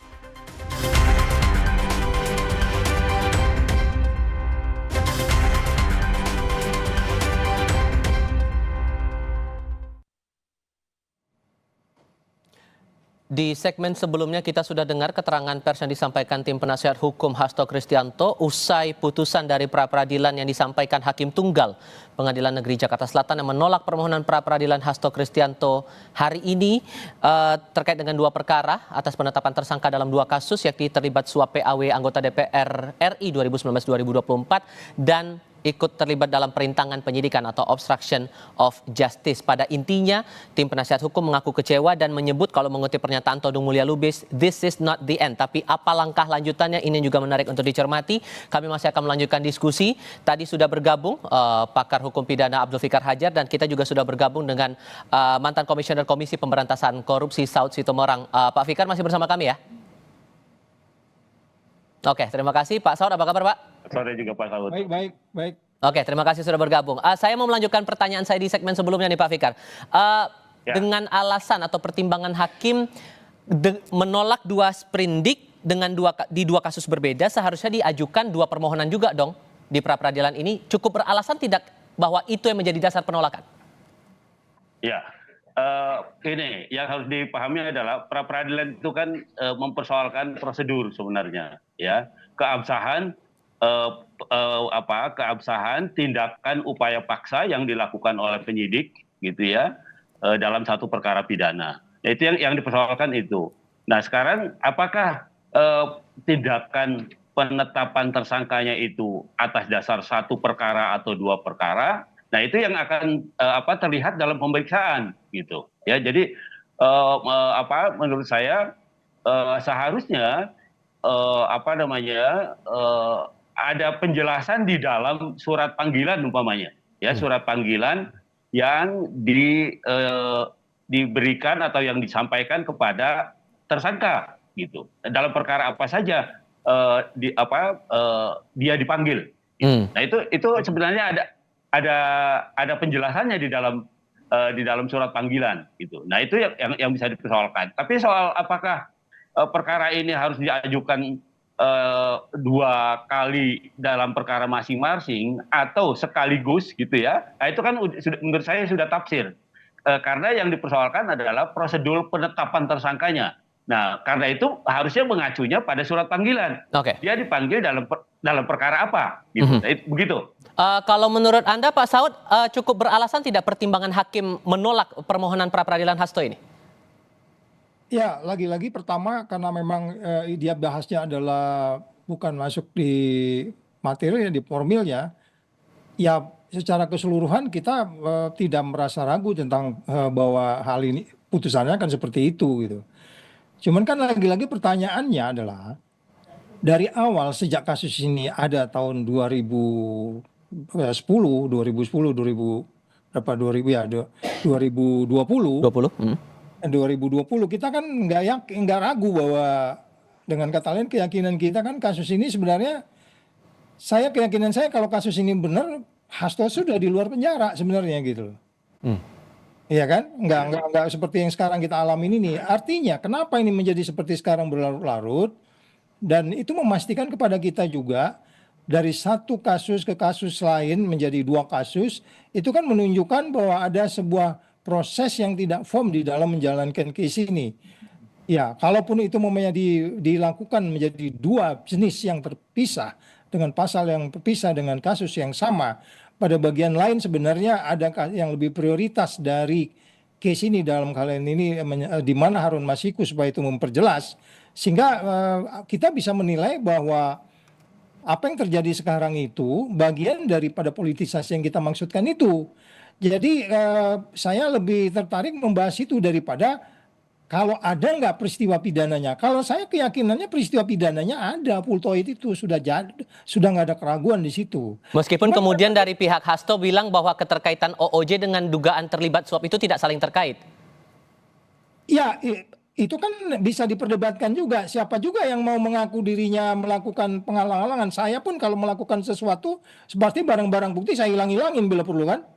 Di segmen sebelumnya kita sudah dengar keterangan pers yang disampaikan tim penasihat hukum Hasto Kristianto usai putusan dari pra-peradilan yang disampaikan Hakim Tunggal Pengadilan Negeri Jakarta Selatan yang menolak permohonan pra-peradilan Hasto Kristianto hari ini terkait dengan 2 perkara atas penetapan tersangka dalam 2 kasus yakni terlibat suap PAW anggota DPR RI 2019-2024 dan ikut terlibat dalam perintangan penyidikan atau obstruction of justice. Pada intinya, tim penasihat hukum mengaku kecewa dan menyebut kalau mengutip pernyataan Todung Mulya Lubis, this is not the end. Tapi apa langkah lanjutannya ini juga menarik untuk dicermati. Kami masih akan melanjutkan diskusi. Tadi sudah bergabung pakar hukum pidana Abdul Fikar Hajar dan kita juga sudah bergabung dengan mantan komisioner Komisi Pemberantasan Korupsi Saud Sitomorang. Pak Fikar masih bersama kami ya? Oke, terima kasih Pak Saud. Apa kabar Pak? Sore juga Pak Saud. Baik. Oke, terima kasih sudah bergabung. Saya mau melanjutkan pertanyaan saya di segmen sebelumnya nih Pak Fikar. Dengan alasan atau pertimbangan hakim menolak 2 sprindik dengan di 2 kasus berbeda, seharusnya diajukan 2 permohonan juga dong di pra-peradilan ini. Cukup beralasan tidak bahwa itu yang menjadi dasar penolakan? Ya, ini yang harus dipahami adalah pra-peradilan itu kan mempersoalkan prosedur sebenarnya, ya, keabsahan keabsahan tindakan upaya paksa yang dilakukan oleh penyidik gitu ya dalam satu perkara pidana. Itu yang dipersoalkan itu. Nah, sekarang apakah tindakan penetapan tersangkanya itu atas dasar 1 perkara atau 2 perkara? Nah, itu yang akan terlihat dalam pemeriksaan gitu. Ya, jadi menurut saya seharusnya ada penjelasan di dalam surat panggilan umpamanya, ya, surat panggilan yang diberikan atau yang disampaikan kepada tersangka gitu. Dalam perkara apa saja dia dipanggil. Gitu. Nah, itu sebenarnya ada penjelasannya di dalam surat panggilan gitu. Nah, itu yang bisa dipersoalkan. Tapi soal apakah perkara ini harus diajukan 2 kali dalam perkara masing-masing atau sekaligus gitu ya, nah itu kan menurut saya sudah tafsir karena yang dipersoalkan adalah prosedur penetapan tersangkanya. Nah, karena itu harusnya mengacunya pada surat panggilan. Dia dipanggil dalam perkara apa gitu. Begitu. Kalau menurut Anda Pak Saud cukup beralasan tidak pertimbangan hakim menolak permohonan pra-peradilan Hasto ini? Ya, lagi-lagi pertama karena memang dia bahasnya adalah bukan masuk di materi, di formilnya, ya secara keseluruhan kita tidak merasa ragu tentang bahwa hal ini putusannya kan seperti itu gitu. Cuman kan lagi-lagi pertanyaannya adalah dari awal sejak kasus ini ada tahun 2010, 2020, 2020 kita kan nggak ragu bahwa dengan kata lain keyakinan kita kan kasus ini sebenarnya keyakinan saya kalau kasus ini benar Hasto sudah di luar penjara sebenarnya gitu loh. Iya kan? Nggak seperti yang sekarang kita alami ini. Artinya kenapa ini menjadi seperti sekarang berlarut-larut dan itu memastikan kepada kita juga dari satu kasus ke kasus lain menjadi 2 kasus itu kan menunjukkan bahwa ada sebuah proses yang tidak firm di dalam menjalankan case ini. Ya, kalaupun itu dilakukan menjadi 2 jenis yang terpisah dengan pasal yang terpisah dengan kasus yang sama, pada bagian lain sebenarnya ada yang lebih prioritas dari case ini dalam kalian ini di mana Harun Masiku supaya itu memperjelas sehingga kita bisa menilai bahwa apa yang terjadi sekarang itu bagian daripada politisasi yang kita maksudkan itu. Jadi saya lebih tertarik membahas itu daripada kalau ada nggak peristiwa pidananya. Kalau saya keyakinannya peristiwa pidananya ada, Pultoid itu sudah nggak ada keraguan di situ. Meskipun kemudian dari pihak Hasto bilang bahwa keterkaitan OOJ dengan dugaan terlibat suap itu tidak saling terkait. Ya, itu kan bisa diperdebatkan juga. Siapa juga yang mau mengaku dirinya melakukan penghalang-halangan. Saya pun kalau melakukan sesuatu, seperti barang-barang bukti saya hilang-hilangin bila perlu kan.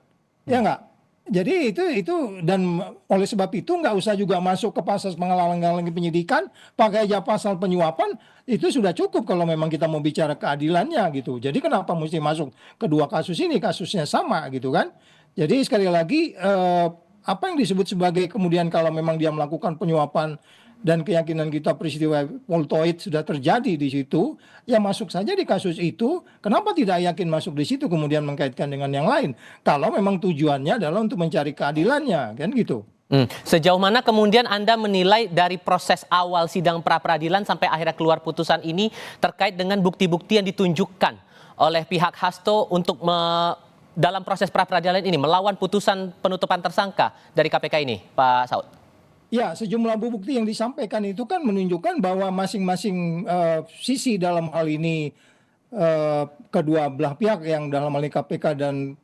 Ya enggak? Jadi itu dan oleh sebab itu nggak usah juga masuk ke pasal penghalang-halangan penyidikan, pakai aja pasal penyuapan, itu sudah cukup kalau memang kita mau bicara keadilannya gitu. Jadi kenapa mesti masuk kedua kasus ini, kasusnya sama gitu kan. Jadi sekali lagi apa yang disebut sebagai kemudian kalau memang dia melakukan penyuapan dan keyakinan kita peristiwa Pultoid sudah terjadi di situ, ya masuk saja di kasus itu. Kenapa tidak yakin masuk di situ kemudian mengkaitkan dengan yang lain? Kalau memang tujuannya adalah untuk mencari keadilannya, kan gitu. Sejauh mana kemudian Anda menilai dari proses awal sidang pra-peradilan sampai akhirnya keluar putusan ini terkait dengan bukti-bukti yang ditunjukkan oleh pihak Hasto untuk dalam proses pra-peradilan ini melawan putusan penutupan tersangka dari KPK ini, Pak Saud? Ya, sejumlah bukti yang disampaikan itu kan menunjukkan bahwa masing-masing sisi dalam hal ini kedua belah pihak yang dalam hal ini KPK dan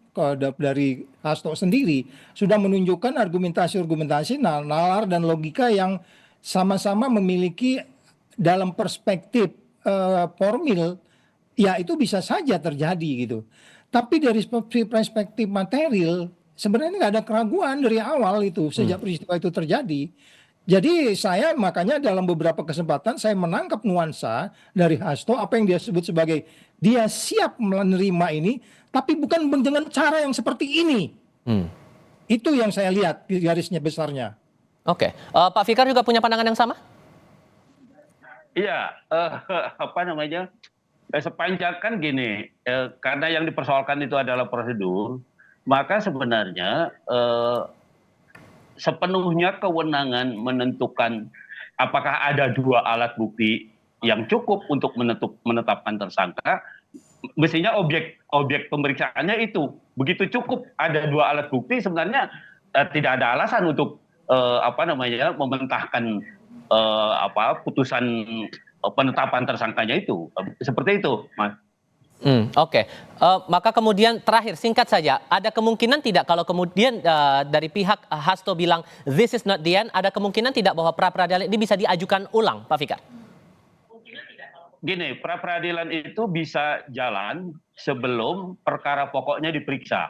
dari Hasto sendiri sudah menunjukkan argumentasi-argumentasi, nalar dan logika yang sama-sama memiliki dalam perspektif formil, ya itu bisa saja terjadi gitu. Tapi dari perspektif material, sebenarnya nggak ada keraguan dari awal itu, sejak peristiwa itu terjadi. Jadi saya makanya dalam beberapa kesempatan saya menangkap nuansa dari Hasto, apa yang dia sebut sebagai dia siap menerima ini, tapi bukan dengan cara yang seperti ini. Itu yang saya lihat garisnya besarnya. Oke, Pak Fikar juga punya pandangan yang sama? Iya, sepanjang kan gini, karena yang dipersoalkan itu adalah prosedur, maka sebenarnya sepenuhnya kewenangan menentukan apakah ada 2 alat bukti yang cukup untuk menetapkan tersangka, mestinya objek pemeriksaannya itu. Begitu cukup ada 2 alat bukti, sebenarnya tidak ada alasan untuk mementahkan putusan penetapan tersangkanya itu. Seperti itu, Mas. Oke. Maka kemudian terakhir singkat saja, ada kemungkinan tidak kalau kemudian dari pihak Hasto bilang this is not the end, ada kemungkinan tidak bahwa pra-peradilan ini bisa diajukan ulang, Pak Fikar? Gini, pra-peradilan itu bisa jalan sebelum perkara pokoknya diperiksa.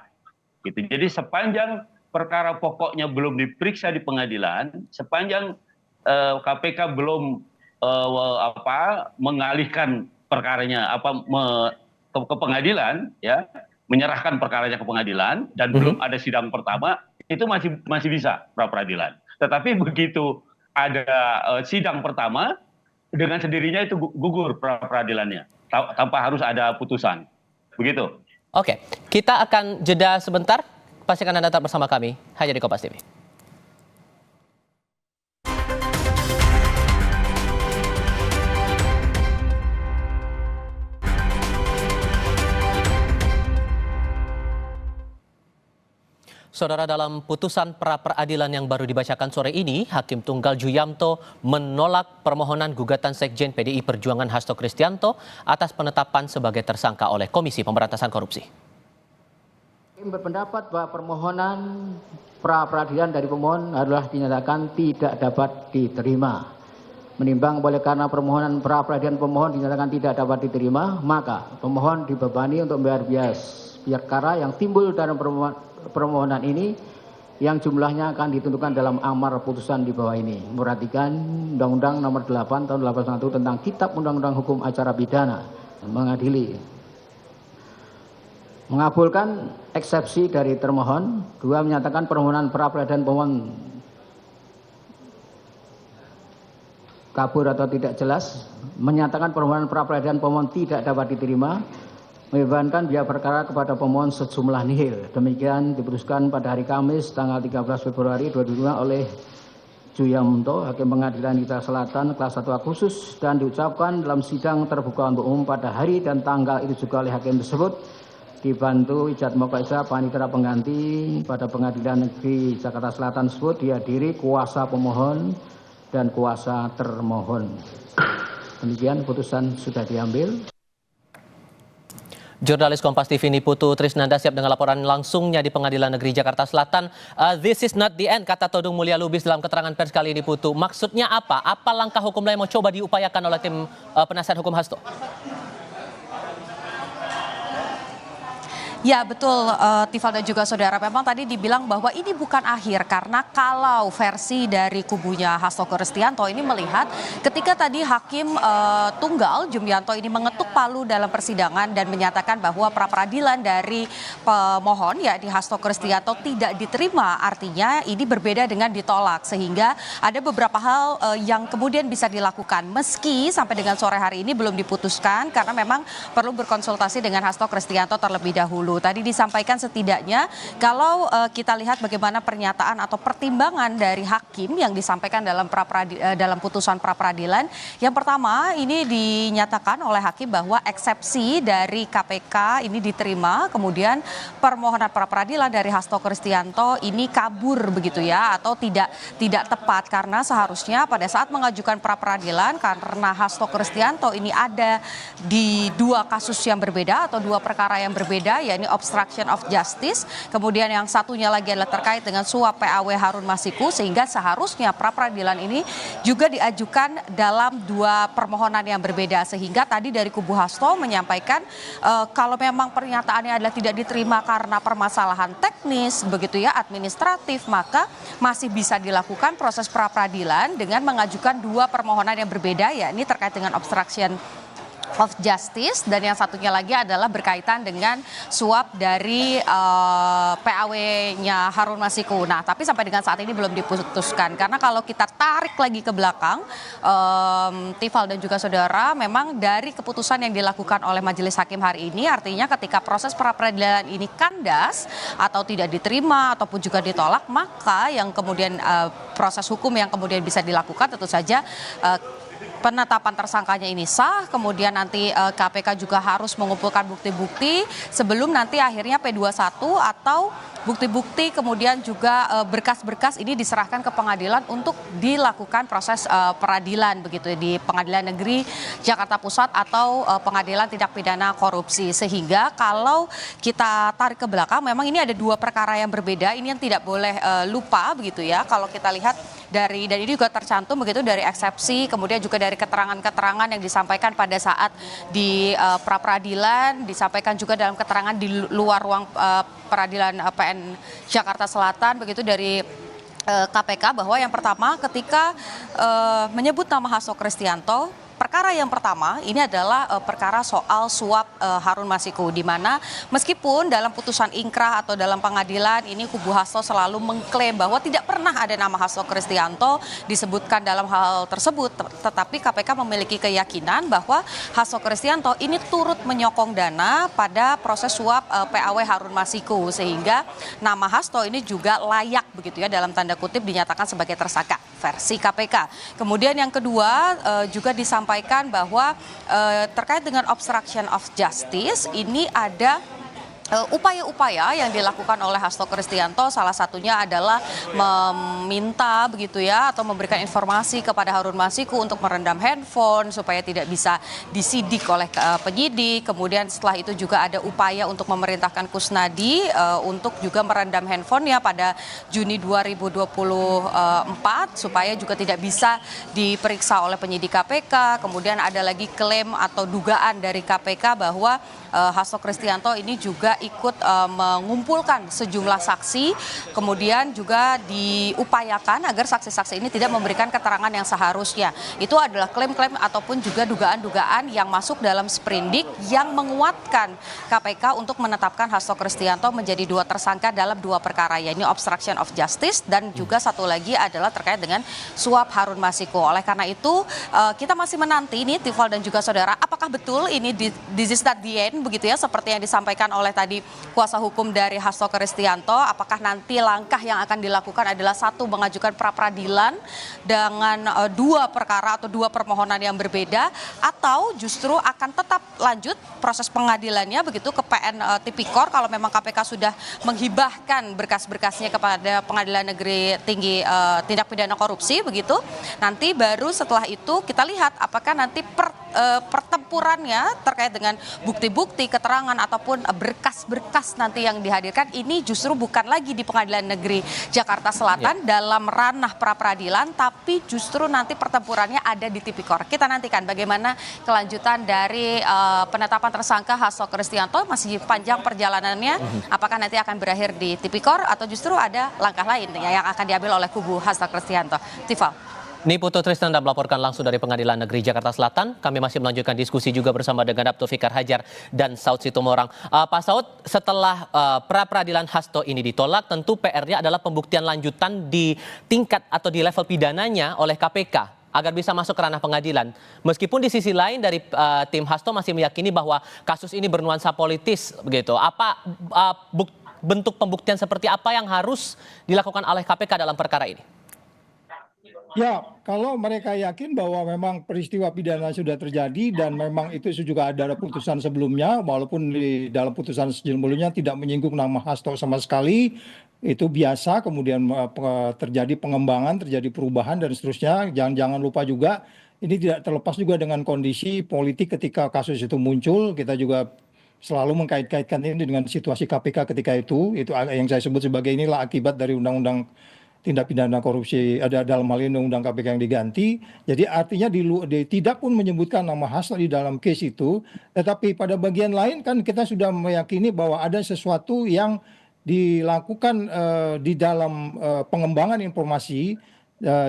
Gitu. Jadi sepanjang perkara pokoknya belum diperiksa di pengadilan, sepanjang KPK belum mengalihkan perkaranya ke pengadilan, ya, menyerahkan perkaranya ke pengadilan dan belum ada sidang pertama, itu masih bisa pra-peradilan. Tetapi begitu ada sidang pertama, dengan sendirinya itu gugur pra-peradilannya tanpa harus ada putusan. Begitu. Oke, kita akan jeda sebentar. Pastikan Anda tetap bersama kami hanya di Kompas TV. Saudara, dalam putusan pra-peradilan yang baru dibacakan sore ini, Hakim Tunggal Juyamto menolak permohonan gugatan Sekjen PDI Perjuangan Hasto Kristianto atas penetapan sebagai tersangka oleh Komisi Pemberantasan Korupsi. Berpendapat bahwa permohonan pra peradilan dari pemohon adalah dinyatakan tidak dapat diterima. Menimbang boleh karena permohonan pra peradilan pemohon dinyatakan tidak dapat diterima, maka pemohon dibebani untuk membayar biaya perkara yang timbul dalam permohonan ini yang jumlahnya akan ditentukan dalam amar putusan di bawah ini. Memperhatikan Undang-Undang Nomor 8 Tahun 81 tentang Kitab Undang-Undang Hukum Acara Pidana mengadili. Mengabulkan eksepsi dari termohon. 2. Menyatakan permohonan pra peradilan pemohon kabur atau tidak jelas. Menyatakan permohonan pra peradilan pemohon tidak dapat diterima. Membebankan biaya perkara kepada pemohon sejumlah nihil. Demikian diputuskan pada hari Kamis tanggal 13 Februari 2025 oleh Juyamto, Hakim Pengadilan Negeri Selatan kelas 1A khusus, dan diucapkan dalam sidang terbuka untuk umum pada hari dan tanggal itu juga oleh hakim tersebut, dibantu Ijat Mokaisa Panitera Pengganti pada Pengadilan Negeri Jakarta Selatan tersebut dihadiri kuasa pemohon dan kuasa termohon. Demikian putusan sudah diambil. Jurnalis Kompas TV Niputu Trisnanda siap dengan laporan langsungnya di Pengadilan Negeri Jakarta Selatan. This is not the end, kata Todung Mulya Lubis dalam keterangan pers kali ini, Putu. Maksudnya apa? Apa langkah hukum lain mau coba diupayakan oleh tim penasihat hukum Hasto? Ya betul, Tifal dan juga saudara, memang tadi dibilang bahwa ini bukan akhir, karena kalau versi dari kubunya Hasto Kristianto ini melihat ketika tadi hakim tunggal Jumianto ini mengetuk palu dalam persidangan dan menyatakan bahwa pra peradilan dari pemohon yakni Hasto Kristianto tidak diterima, artinya ini berbeda dengan ditolak, sehingga ada beberapa hal yang kemudian bisa dilakukan meski sampai dengan sore hari ini belum diputuskan karena memang perlu berkonsultasi dengan Hasto Kristianto terlebih dahulu. Tadi disampaikan setidaknya kalau kita lihat bagaimana pernyataan atau pertimbangan dari hakim yang disampaikan dalam putusan pra peradilan. Yang pertama ini dinyatakan oleh hakim bahwa eksepsi dari KPK ini diterima, kemudian permohonan pra peradilan dari Hasto Kristianto ini kabur begitu ya, atau tidak tepat karena seharusnya pada saat mengajukan pra peradilan karena Hasto Kristianto ini ada di dua kasus yang berbeda atau dua perkara yang berbeda, yakni obstruction of justice, kemudian yang satunya lagi adalah terkait dengan suap PAW Harun Masiku, sehingga seharusnya pra peradilan ini juga diajukan dalam dua permohonan yang berbeda, sehingga tadi dari kubu Hasto menyampaikan kalau memang pernyataannya adalah tidak diterima karena permasalahan teknis begitu ya, administratif, maka masih bisa dilakukan proses pra peradilan dengan mengajukan dua permohonan yang berbeda, yakni terkait dengan obstruction of justice dan yang satunya lagi adalah berkaitan dengan suap dari PAW-nya Harun Masiku. Nah, tapi sampai dengan saat ini belum diputuskan karena kalau kita tarik lagi ke belakang, Tifal dan juga saudara, memang dari keputusan yang dilakukan oleh Majelis Hakim hari ini artinya ketika proses pra peradilan ini kandas atau tidak diterima ataupun juga ditolak, maka yang kemudian proses hukum yang kemudian bisa dilakukan tentu saja penetapan tersangkanya ini sah, kemudian nanti KPK juga harus mengumpulkan bukti-bukti sebelum nanti akhirnya P21 atau bukti-bukti kemudian juga berkas-berkas ini diserahkan ke pengadilan untuk dilakukan proses peradilan begitu di Pengadilan Negeri Jakarta Pusat atau Pengadilan Tindak Pidana Korupsi. Sehingga kalau kita tarik ke belakang memang ini ada dua perkara yang berbeda, ini yang tidak boleh lupa begitu ya. Kalau kita lihat dari, dan ini juga tercantum begitu dari eksepsi, kemudian juga dari keterangan-keterangan yang disampaikan pada saat di pra peradilan, disampaikan juga dalam keterangan di luar ruang peradilan PN Jakarta Selatan begitu dari KPK, bahwa yang pertama ketika menyebut nama Hasto Kristianto, perkara yang pertama ini adalah perkara soal suap Harun Masiku, di mana meskipun dalam putusan ingkrah atau dalam pengadilan ini kubu Hasto selalu mengklaim bahwa tidak pernah ada nama Hasto Kristianto disebutkan dalam hal tersebut, tetapi KPK memiliki keyakinan bahwa Hasto Kristianto ini turut menyokong dana pada proses suap PAW Harun Masiku, sehingga nama Hasto ini juga layak begitu ya dalam tanda kutip dinyatakan sebagai tersangka versi KPK. Kemudian yang kedua juga disampaikan bahwa terkait dengan obstruction of justice ini ada upaya-upaya yang dilakukan oleh Hasto Kristianto salah satunya adalah meminta begitu ya atau memberikan informasi kepada Harun Masiku untuk merendam handphone supaya tidak bisa disidik oleh penyidik. Kemudian setelah itu juga ada upaya untuk memerintahkan Kusnadi untuk juga merendam handphonenya pada Juni 2024 supaya juga tidak bisa diperiksa oleh penyidik KPK. Kemudian ada lagi klaim atau dugaan dari KPK bahwa Hasto Kristianto ini juga ikut mengumpulkan sejumlah saksi, kemudian juga diupayakan agar saksi-saksi ini tidak memberikan keterangan yang seharusnya. Itu adalah klaim-klaim ataupun juga dugaan-dugaan yang masuk dalam sprindik yang menguatkan KPK untuk menetapkan Hasto Kristianto menjadi 2 tersangka dalam 2 perkara, yaitu obstruction of justice dan juga satu lagi adalah terkait dengan suap Harun Masiku. Oleh karena itu kita masih menanti ini Tifal dan juga saudara, apakah betul ini this is not the end begitu ya, seperti yang disampaikan oleh tadi kuasa hukum dari Hasto Kristianto. Apakah nanti langkah yang akan dilakukan adalah satu, mengajukan pra peradilan dengan 2 perkara atau 2 permohonan yang berbeda, atau justru akan tetap lanjut proses pengadilannya begitu ke PN Tipikor kalau memang KPK sudah menghibahkan berkas-berkasnya kepada Pengadilan Negeri Tinggi Tindak Pidana Korupsi begitu. Nanti baru setelah itu kita lihat apakah nanti pertempurannya terkait dengan bukti-bukti, keterangan ataupun berkas-berkas nanti yang dihadirkan ini justru bukan lagi di Pengadilan Negeri Jakarta Selatan dalam ranah pra peradilan, tapi justru nanti pertempurannya ada di Tipikor. Kita nantikan bagaimana kelanjutan dari penetapan tersangka Hasto Kristianto, masih panjang perjalanannya. Apakah nanti akan berakhir di Tipikor atau justru ada langkah lain yang akan diambil oleh kubu Hasto Kristianto. Tifal. Niputu Trisnanda melaporkan langsung dari Pengadilan Negeri Jakarta Selatan. Kami masih melanjutkan diskusi juga bersama dengan Abdul Fikar Hajar dan Saud Situmorang. Pak Saud, setelah pra peradilan Hasto ini ditolak, tentu PR-nya adalah pembuktian lanjutan di tingkat atau di level pidananya oleh KPK agar bisa masuk ke ranah pengadilan. Meskipun di sisi lain dari tim Hasto masih meyakini bahwa kasus ini bernuansa politis begitu. Apa bentuk pembuktian seperti apa yang harus dilakukan oleh KPK dalam perkara ini? Ya, kalau mereka yakin bahwa memang peristiwa pidana sudah terjadi dan memang itu juga ada putusan sebelumnya, walaupun di dalam putusan sebelumnya tidak menyinggung nama Hasto sama sekali, itu biasa, kemudian terjadi pengembangan, terjadi perubahan dan seterusnya. Jangan lupa juga, ini tidak terlepas juga dengan kondisi politik ketika kasus itu muncul. Kita juga selalu mengkait-kaitkan ini dengan situasi KPK ketika itu yang saya sebut sebagai inilah akibat dari undang-undang tindak pidana korupsi, ada dalam hal ini undang KPK yang diganti. Jadi artinya tidak pun menyebutkan nama Hasto di dalam case itu, tetapi pada bagian lain kan kita sudah meyakini bahwa ada sesuatu yang dilakukan di dalam pengembangan informasi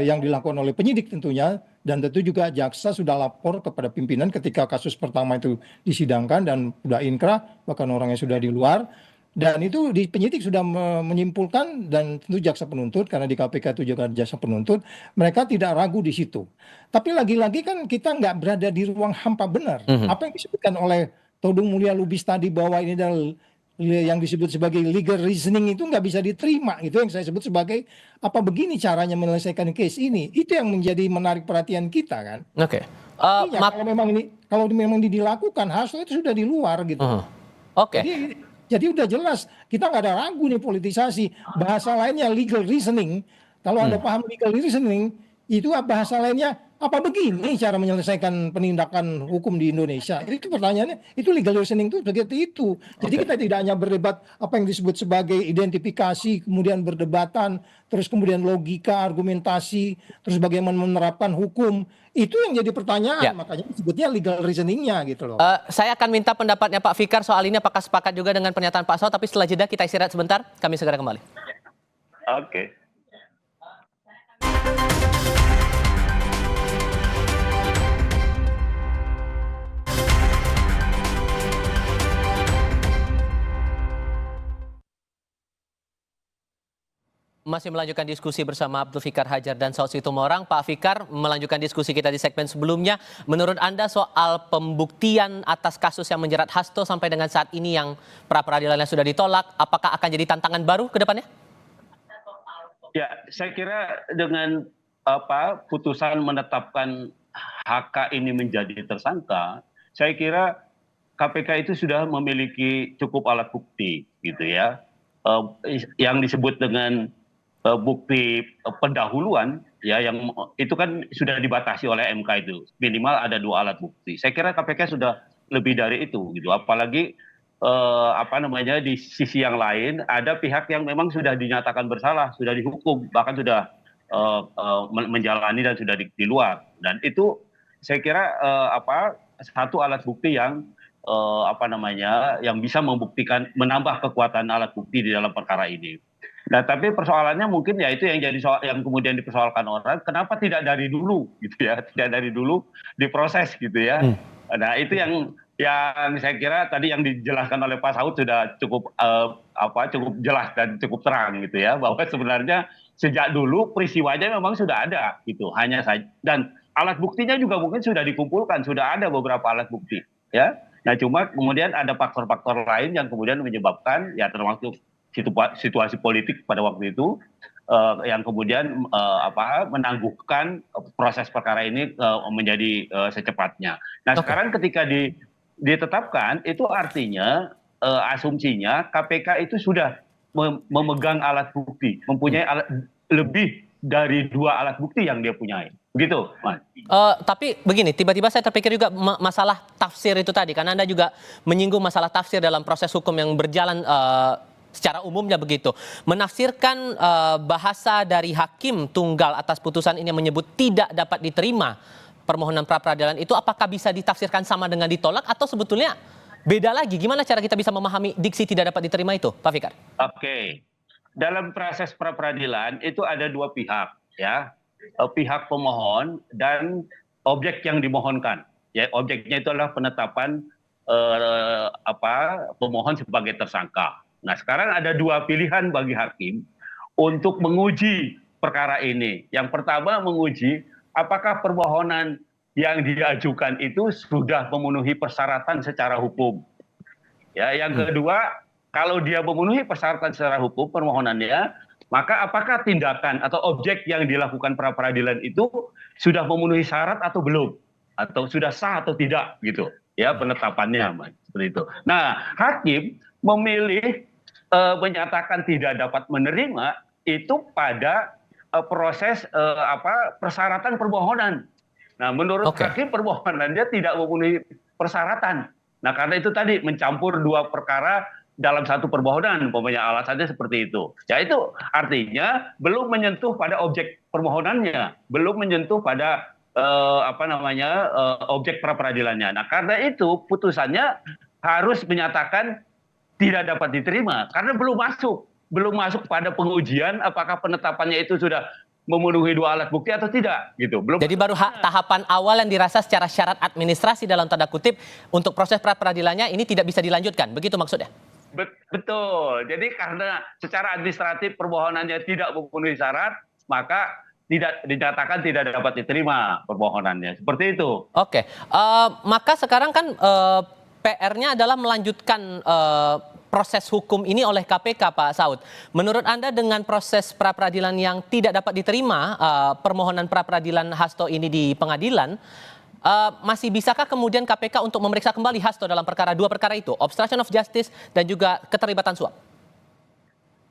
yang dilakukan oleh penyidik tentunya, dan tentu juga jaksa sudah lapor kepada pimpinan ketika kasus pertama itu disidangkan dan sudah inkrah, bahkan orangnya sudah di luar. Dan itu di penyidik sudah menyimpulkan, dan tentu jaksa penuntut, karena di KPK itu juga jaksa penuntut, mereka tidak ragu di situ. Tapi lagi-lagi kan kita nggak berada di ruang hampa benar. Apa yang disebutkan oleh Todung Mulya Lubis tadi bahwa ini adalah yang disebut sebagai legal reasoning itu nggak bisa diterima. Itu yang saya sebut sebagai apa begini caranya menyelesaikan case ini. Itu yang menjadi menarik perhatian kita kan. Oke. Kalau memang ini dilakukan, Hasto itu sudah di luar gitu. Oke. Jadi udah jelas, kita nggak ada ragu nih politisasi. Bahasa lainnya legal reasoning. Kalau Anda paham legal reasoning, itu bahasa lainnya apa begini cara menyelesaikan penindakan hukum di Indonesia. Itu pertanyaannya, itu legal reasoning itu seperti itu. Jadi kita tidak hanya berdebat apa yang disebut sebagai identifikasi, kemudian berdebatan, terus kemudian logika, argumentasi, terus bagaimana menerapkan hukum. Itu yang jadi pertanyaan, makanya disebutnya legal reasoningnya gitu loh. Saya akan minta pendapatnya Pak Fikar soal ini, apakah sepakat juga dengan pernyataan Pak Saud, tapi setelah jeda kita istirahat sebentar, kami segera kembali. Oke. Masih melanjutkan diskusi bersama Abdul Fikar Hajar dan Saud Situmorang. Pak Fikar, melanjutkan diskusi kita di segmen sebelumnya. Menurut Anda soal pembuktian atas kasus yang menjerat Hasto sampai dengan saat ini yang pra peradilannya sudah ditolak, apakah akan jadi tantangan baru ke depannya? Ya, saya kira dengan putusan menetapkan HK ini menjadi tersangka, saya kira KPK itu sudah memiliki cukup alat bukti gitu ya. Yang disebut dengan bukti pendahuluan ya, yang itu kan sudah dibatasi oleh MK, itu minimal ada 2 alat bukti. Saya kira KPK sudah lebih dari itu gitu. Apalagi di sisi yang lain ada pihak yang memang sudah dinyatakan bersalah, sudah dihukum, bahkan sudah menjalani dan sudah di luar. Dan itu saya kira satu alat bukti yang yang bisa membuktikan, menambah kekuatan alat bukti di dalam perkara ini. Nah, tapi persoalannya mungkin ya itu yang jadi soal yang kemudian dipersoalkan orang, kenapa tidak dari dulu gitu ya, tidak dari dulu diproses gitu ya. Nah, itu yang saya kira tadi yang dijelaskan oleh Pak Saud sudah cukup cukup jelas dan cukup terang gitu ya, bahwa sebenarnya sejak dulu peristiwanya memang sudah ada gitu, hanya saja, dan alat buktinya juga mungkin sudah dikumpulkan, sudah ada beberapa alat bukti ya. Nah, cuma kemudian ada faktor-faktor lain yang kemudian menyebabkan ya, termasuk situasi politik pada waktu itu yang kemudian menangguhkan proses perkara ini menjadi secepatnya. Nah, sekarang ketika ditetapkan, itu artinya asumsinya KPK itu sudah memegang alat bukti, mempunyai lebih dari 2 alat bukti yang dia punyai. Begitu, Mas. Tapi begini, tiba-tiba saya terpikir juga masalah tafsir itu tadi, karena Anda juga menyinggung masalah tafsir dalam proses hukum yang berjalan secara umumnya begitu. Menafsirkan bahasa dari hakim tunggal atas putusan ini yang menyebut tidak dapat diterima permohonan pra-peradilan itu, apakah bisa ditafsirkan sama dengan ditolak atau sebetulnya beda lagi? Gimana cara kita bisa memahami diksi tidak dapat diterima itu, Pak Fikar? Oke. Dalam proses pra-peradilan itu ada 2 pihak ya. Pihak pemohon dan objek yang dimohonkan. Ya, objeknya itu adalah penetapan pemohon sebagai tersangka. Nah, sekarang ada 2 pilihan bagi hakim untuk menguji perkara ini. Yang pertama, menguji apakah permohonan yang diajukan itu sudah memenuhi persyaratan secara hukum. Ya, yang kedua, kalau dia memenuhi persyaratan secara hukum permohonannya, maka apakah tindakan atau objek yang dilakukan pra-peradilan itu sudah memenuhi syarat atau belum, atau sudah sah atau tidak gitu ya penetapannya, Mas, seperti itu. Nah, hakim memilih menyatakan tidak dapat menerima itu pada proses persyaratan permohonan. Nah, menurut hakim permohonannya tidak memenuhi persyaratan. Nah, karena itu tadi mencampur 2 perkara dalam satu permohonan, umpamanya alasannya seperti itu. Ya, itu artinya belum menyentuh pada objek permohonannya, belum menyentuh pada objek pra-peradilannya. Nah, karena itu putusannya harus menyatakan tidak dapat diterima karena belum masuk pada pengujian apakah penetapannya itu sudah memenuhi 2 alat bukti atau tidak gitu. Belum. Jadi baru tahapan awal yang dirasa secara syarat administrasi dalam tanda kutip untuk proses pra-peradilannya ini tidak bisa dilanjutkan. Begitu maksudnya? Betul. Jadi karena secara administratif permohonannya tidak memenuhi syarat, maka tidak dinyatakan tidak dapat diterima permohonannya. Seperti itu. Oke. Maka sekarang kan PR-nya adalah melanjutkan proses hukum ini oleh KPK, Pak Saud. Menurut Anda dengan proses pra-peradilan yang tidak dapat diterima, permohonan pra-peradilan Hasto ini di pengadilan, masih bisakah kemudian KPK untuk memeriksa kembali Hasto dalam 2 perkara itu, obstruction of justice dan juga keterlibatan suap?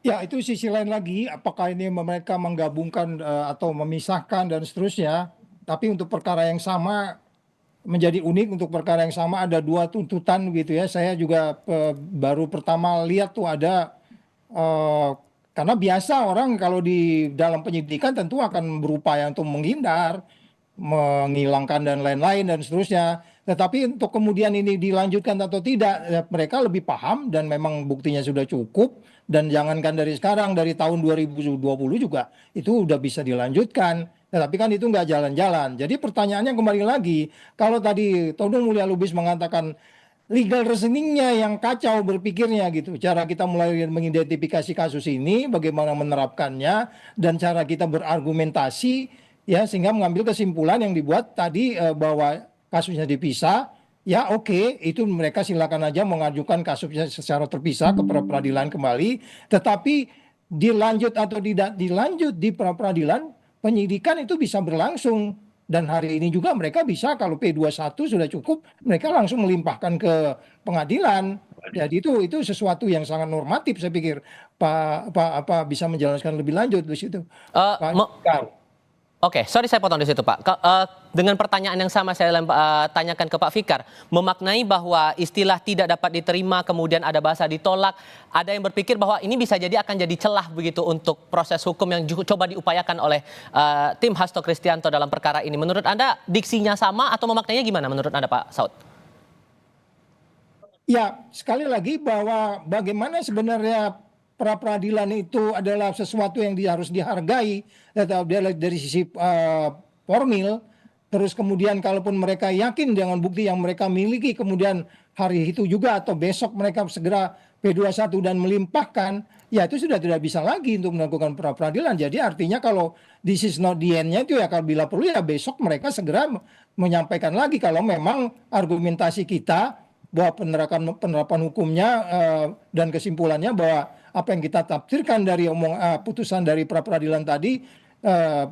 Ya, itu sisi lain lagi, apakah ini mereka menggabungkan atau memisahkan dan seterusnya. Tapi untuk perkara yang sama, menjadi unik, untuk perkara yang sama ada 2 tuntutan gitu ya. Saya juga baru pertama lihat tuh ada, karena biasa orang kalau di dalam penyidikan tentu akan berupaya untuk menghindar, menghilangkan dan lain-lain dan seterusnya. Tetapi untuk kemudian ini dilanjutkan atau tidak, ya mereka lebih paham dan memang buktinya sudah cukup. Dan jangankan dari sekarang, dari tahun 2020 juga itu udah bisa dilanjutkan. Tetapi kan itu nggak jalan-jalan. Jadi pertanyaannya kembali lagi, kalau tadi Todung Mulya Lubis mengatakan legal reasoningnya yang kacau berpikirnya gitu. Cara kita mulai mengidentifikasi kasus ini, bagaimana menerapkannya, dan cara kita berargumentasi, ya sehingga mengambil kesimpulan yang dibuat tadi bahwa kasusnya dipisah. Ya oke, itu mereka silakan aja mengajukan kasusnya secara terpisah ke pra-peradilan kembali. Tetapi dilanjut atau tidak dilanjut di pra-peradilan, penyidikan itu bisa berlangsung Dan hari ini juga mereka bisa kalau P21 sudah cukup, mereka langsung melimpahkan ke pengadilan. Jadi itu sesuatu yang sangat normatif saya pikir bisa menjelaskan lebih lanjut di situ. Eh, Pak me- Fikar. Oke, sorry saya potong di situ Pak. Dengan pertanyaan yang sama saya tanyakan ke Pak Fikar, memaknai bahwa istilah tidak dapat diterima kemudian ada bahasa ditolak, ada yang berpikir bahwa ini bisa jadi akan jadi celah begitu untuk proses hukum yang coba diupayakan oleh tim Hasto Kristianto dalam perkara ini. Menurut Anda diksinya sama atau memaknainya gimana menurut Anda Pak Saud? Ya, sekali lagi bahwa bagaimana sebenarnya pra peradilan itu adalah sesuatu yang harus dihargai dari sisi formil. Terus kemudian kalaupun mereka yakin dengan bukti yang mereka miliki, kemudian hari itu juga atau besok mereka segera P21 dan melimpahkan, ya itu sudah tidak bisa lagi untuk melakukan pra peradilan. Jadi artinya kalau this is not the end-nya itu ya kalau bila perlu ya besok mereka segera menyampaikan lagi kalau memang argumentasi kita bahwa penerapan hukumnya dan kesimpulannya bahwa apa yang kita tafsirkan dari putusan dari pra peradilan tadi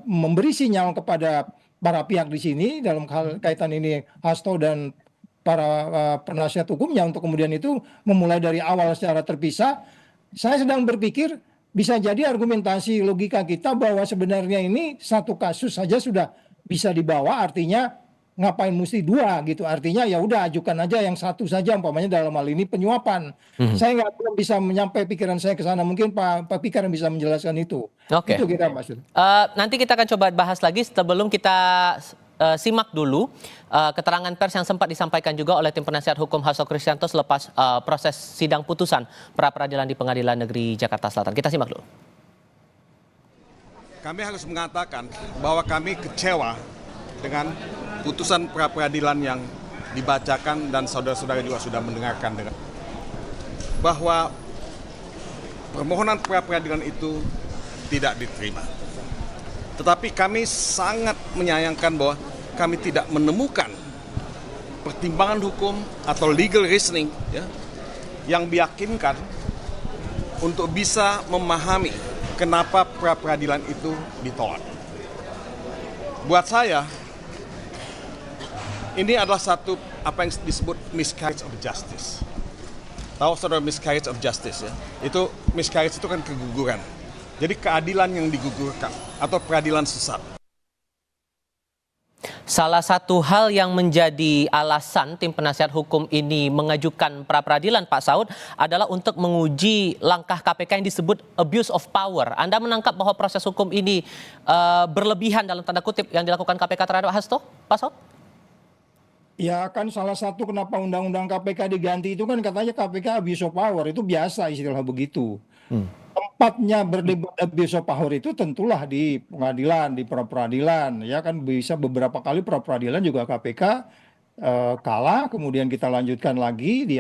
memberi sinyal kepada para pihak di sini dalam kaitan ini Hasto dan para penasihat hukumnya untuk kemudian itu memulai dari awal secara terpisah. Saya sedang berpikir bisa jadi argumentasi logika kita bahwa sebenarnya ini satu kasus saja sudah bisa dibawa, artinya ngapain mesti dua gitu, artinya ya udah ajukan aja yang satu saja umpamanya dalam hal ini penyuapan. Saya belum bisa menyampai pikiran saya ke sana, mungkin Pak Fikar yang bisa menjelaskan itu. Oke. Itu kira Mas. Nanti kita akan coba bahas lagi sebelum kita simak dulu keterangan pers yang sempat disampaikan juga oleh tim penasihat hukum Hasto Kristianto selepas proses sidang putusan pra peradilan di Pengadilan Negeri Jakarta Selatan. Kita simak dulu. Kami harus mengatakan bahwa kami kecewa dengan putusan pra peradilan yang dibacakan dan saudara-saudara juga sudah mendengarkan dengan bahwa permohonan pra peradilan itu tidak diterima. Tetapi kami sangat menyayangkan bahwa kami tidak menemukan pertimbangan hukum atau legal reasoning ya, yang meyakinkan untuk bisa memahami kenapa pra peradilan itu ditolak. Buat saya, ini adalah satu apa yang disebut miscarriage of justice. Tahu saudara miscarriage of justice ya? Itu miscarriage itu kan keguguran. Jadi keadilan yang digugurkan atau peradilan sesat. Salah satu hal yang menjadi alasan tim penasihat hukum ini mengajukan pra peradilan Pak Saud adalah untuk menguji langkah KPK yang disebut abuse of power. Anda menangkap bahwa proses hukum ini berlebihan dalam tanda kutip yang dilakukan KPK terhadap Hasto, Pak Saud? Ya kan salah satu kenapa undang-undang KPK diganti itu kan katanya KPK abuse of power, itu biasa istilah begitu. Tempatnya berdebat abuse of power itu tentulah di pengadilan, di pra-peradilan. Ya kan bisa beberapa kali pra-peradilan juga KPK kalah, kemudian kita lanjutkan lagi.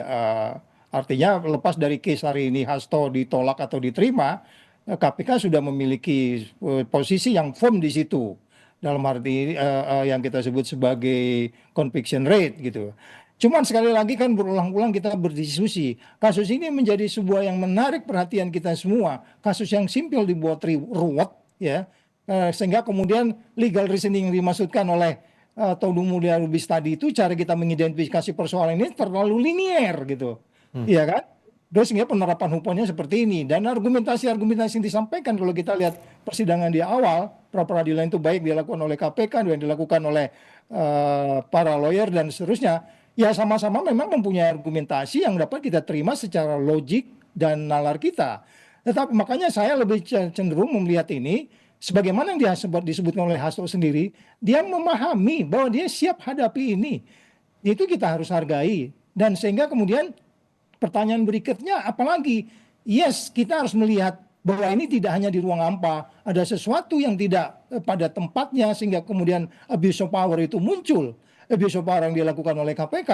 Artinya lepas dari case hari ini Hasto ditolak atau diterima, KPK sudah memiliki posisi yang firm di situ. Dalam arti yang kita sebut sebagai conviction rate gitu. Cuman sekali lagi kan berulang-ulang kita berdiskusi. Kasus ini menjadi sebuah yang menarik perhatian kita semua. Kasus yang simpel dibuat ruwet ya. Sehingga kemudian legal reasoning yang dimaksudkan oleh Todung Mulya Lubis tadi itu cara kita mengidentifikasi persoalan ini terlalu linier gitu. Iya kan? Terus sehingga penerapan hukumnya seperti ini. Dan argumentasi-argumentasi yang disampaikan kalau kita lihat persidangan di awal, pra peradilan itu baik dilakukan oleh KPK, dan dilakukan oleh para lawyer dan seterusnya, ya sama-sama memang mempunyai argumentasi yang dapat kita terima secara logik dan nalar kita. Tetapi makanya saya lebih cenderung melihat ini, sebagaimana yang disebutkan oleh Hasto sendiri, dia memahami bahwa dia siap hadapi ini. Itu kita harus hargai. Dan sehingga kemudian pertanyaan berikutnya, apalagi? Yes, kita harus melihat bahwa ini tidak hanya di ruang hampa, ada sesuatu yang tidak pada tempatnya sehingga kemudian abuse of power itu muncul. Abuse of power yang dilakukan oleh KPK.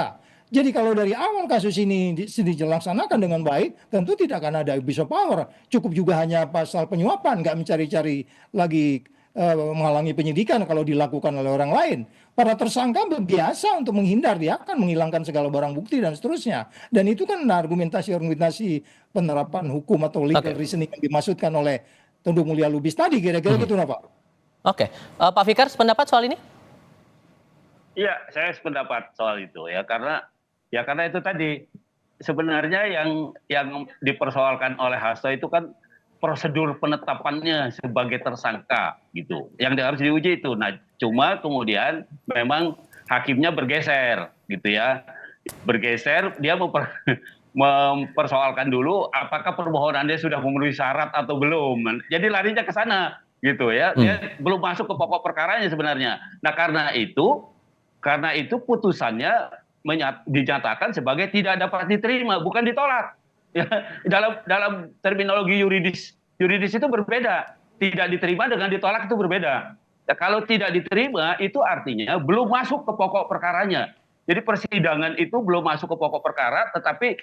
Jadi kalau dari awal kasus ini dilaksanakan dengan baik, tentu tidak akan ada abuse of power. Cukup juga hanya pasal penyuapan, nggak mencari-cari lagi menghalangi penyidikan kalau dilakukan oleh orang lain. Para tersangka biasa untuk menghindar, dia akan menghilangkan segala barang bukti dan seterusnya. Dan itu kan argumentasi penerapan hukum atau legal reasoning yang dimaksudkan oleh Todung Mulya Lubis tadi, kira-kira gitu Pak. Oke, Pak Fikar, pendapat soal ini? Iya, saya sependapat soal itu ya, karena itu tadi sebenarnya yang dipersoalkan oleh Hasto itu kan prosedur penetapannya sebagai tersangka gitu, yang harus diuji itu. Nah, cuma kemudian memang hakimnya bergeser gitu ya, dia mempersoalkan dulu apakah permohonannya sudah memenuhi syarat atau belum. Jadi larinya ke sana gitu ya, dia belum masuk ke pokok perkaranya sebenarnya. Nah, karena itu putusannya dinyatakan sebagai tidak dapat diterima, bukan ditolak. Ya, dalam terminologi yuridis itu berbeda. Tidak diterima dengan ditolak itu berbeda. Ya, kalau tidak diterima itu artinya belum masuk ke pokok perkaranya. Jadi persidangan itu belum masuk ke pokok perkara, tetapi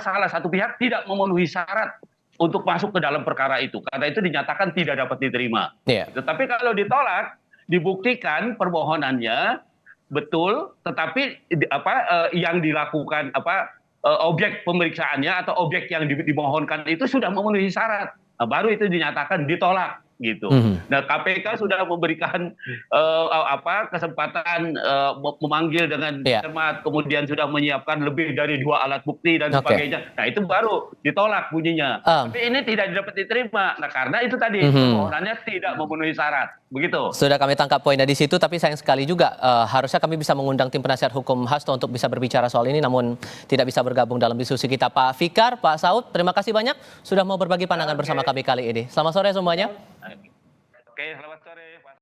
salah satu pihak tidak memenuhi syarat untuk masuk ke dalam perkara itu. Karena itu dinyatakan tidak dapat diterima. Yeah. Tetapi kalau ditolak, dibuktikan permohonannya betul, tetapi yang dilakukan objek pemeriksaannya atau objek yang dimohonkan itu sudah memenuhi syarat, baru itu dinyatakan ditolak gitu. Nah, KPK sudah memberikan kesempatan memanggil dengan cermat, kemudian sudah menyiapkan lebih dari 2 alat bukti dan sebagainya. Nah, itu baru ditolak bunyinya. Tapi ini tidak dapat diterima. Nah, karena itu tadi permohonannya tidak memenuhi syarat. Begitu. Sudah kami tangkap poinnya di situ, tapi sayang sekali juga harusnya kami bisa mengundang tim penasihat hukum Hasto untuk bisa berbicara soal ini, namun tidak bisa bergabung dalam diskusi kita. Pak Fikar, Pak Saud, terima kasih banyak sudah mau berbagi pandangan bersama kami kali ini. Selamat sore semuanya. Oke, selamat sore.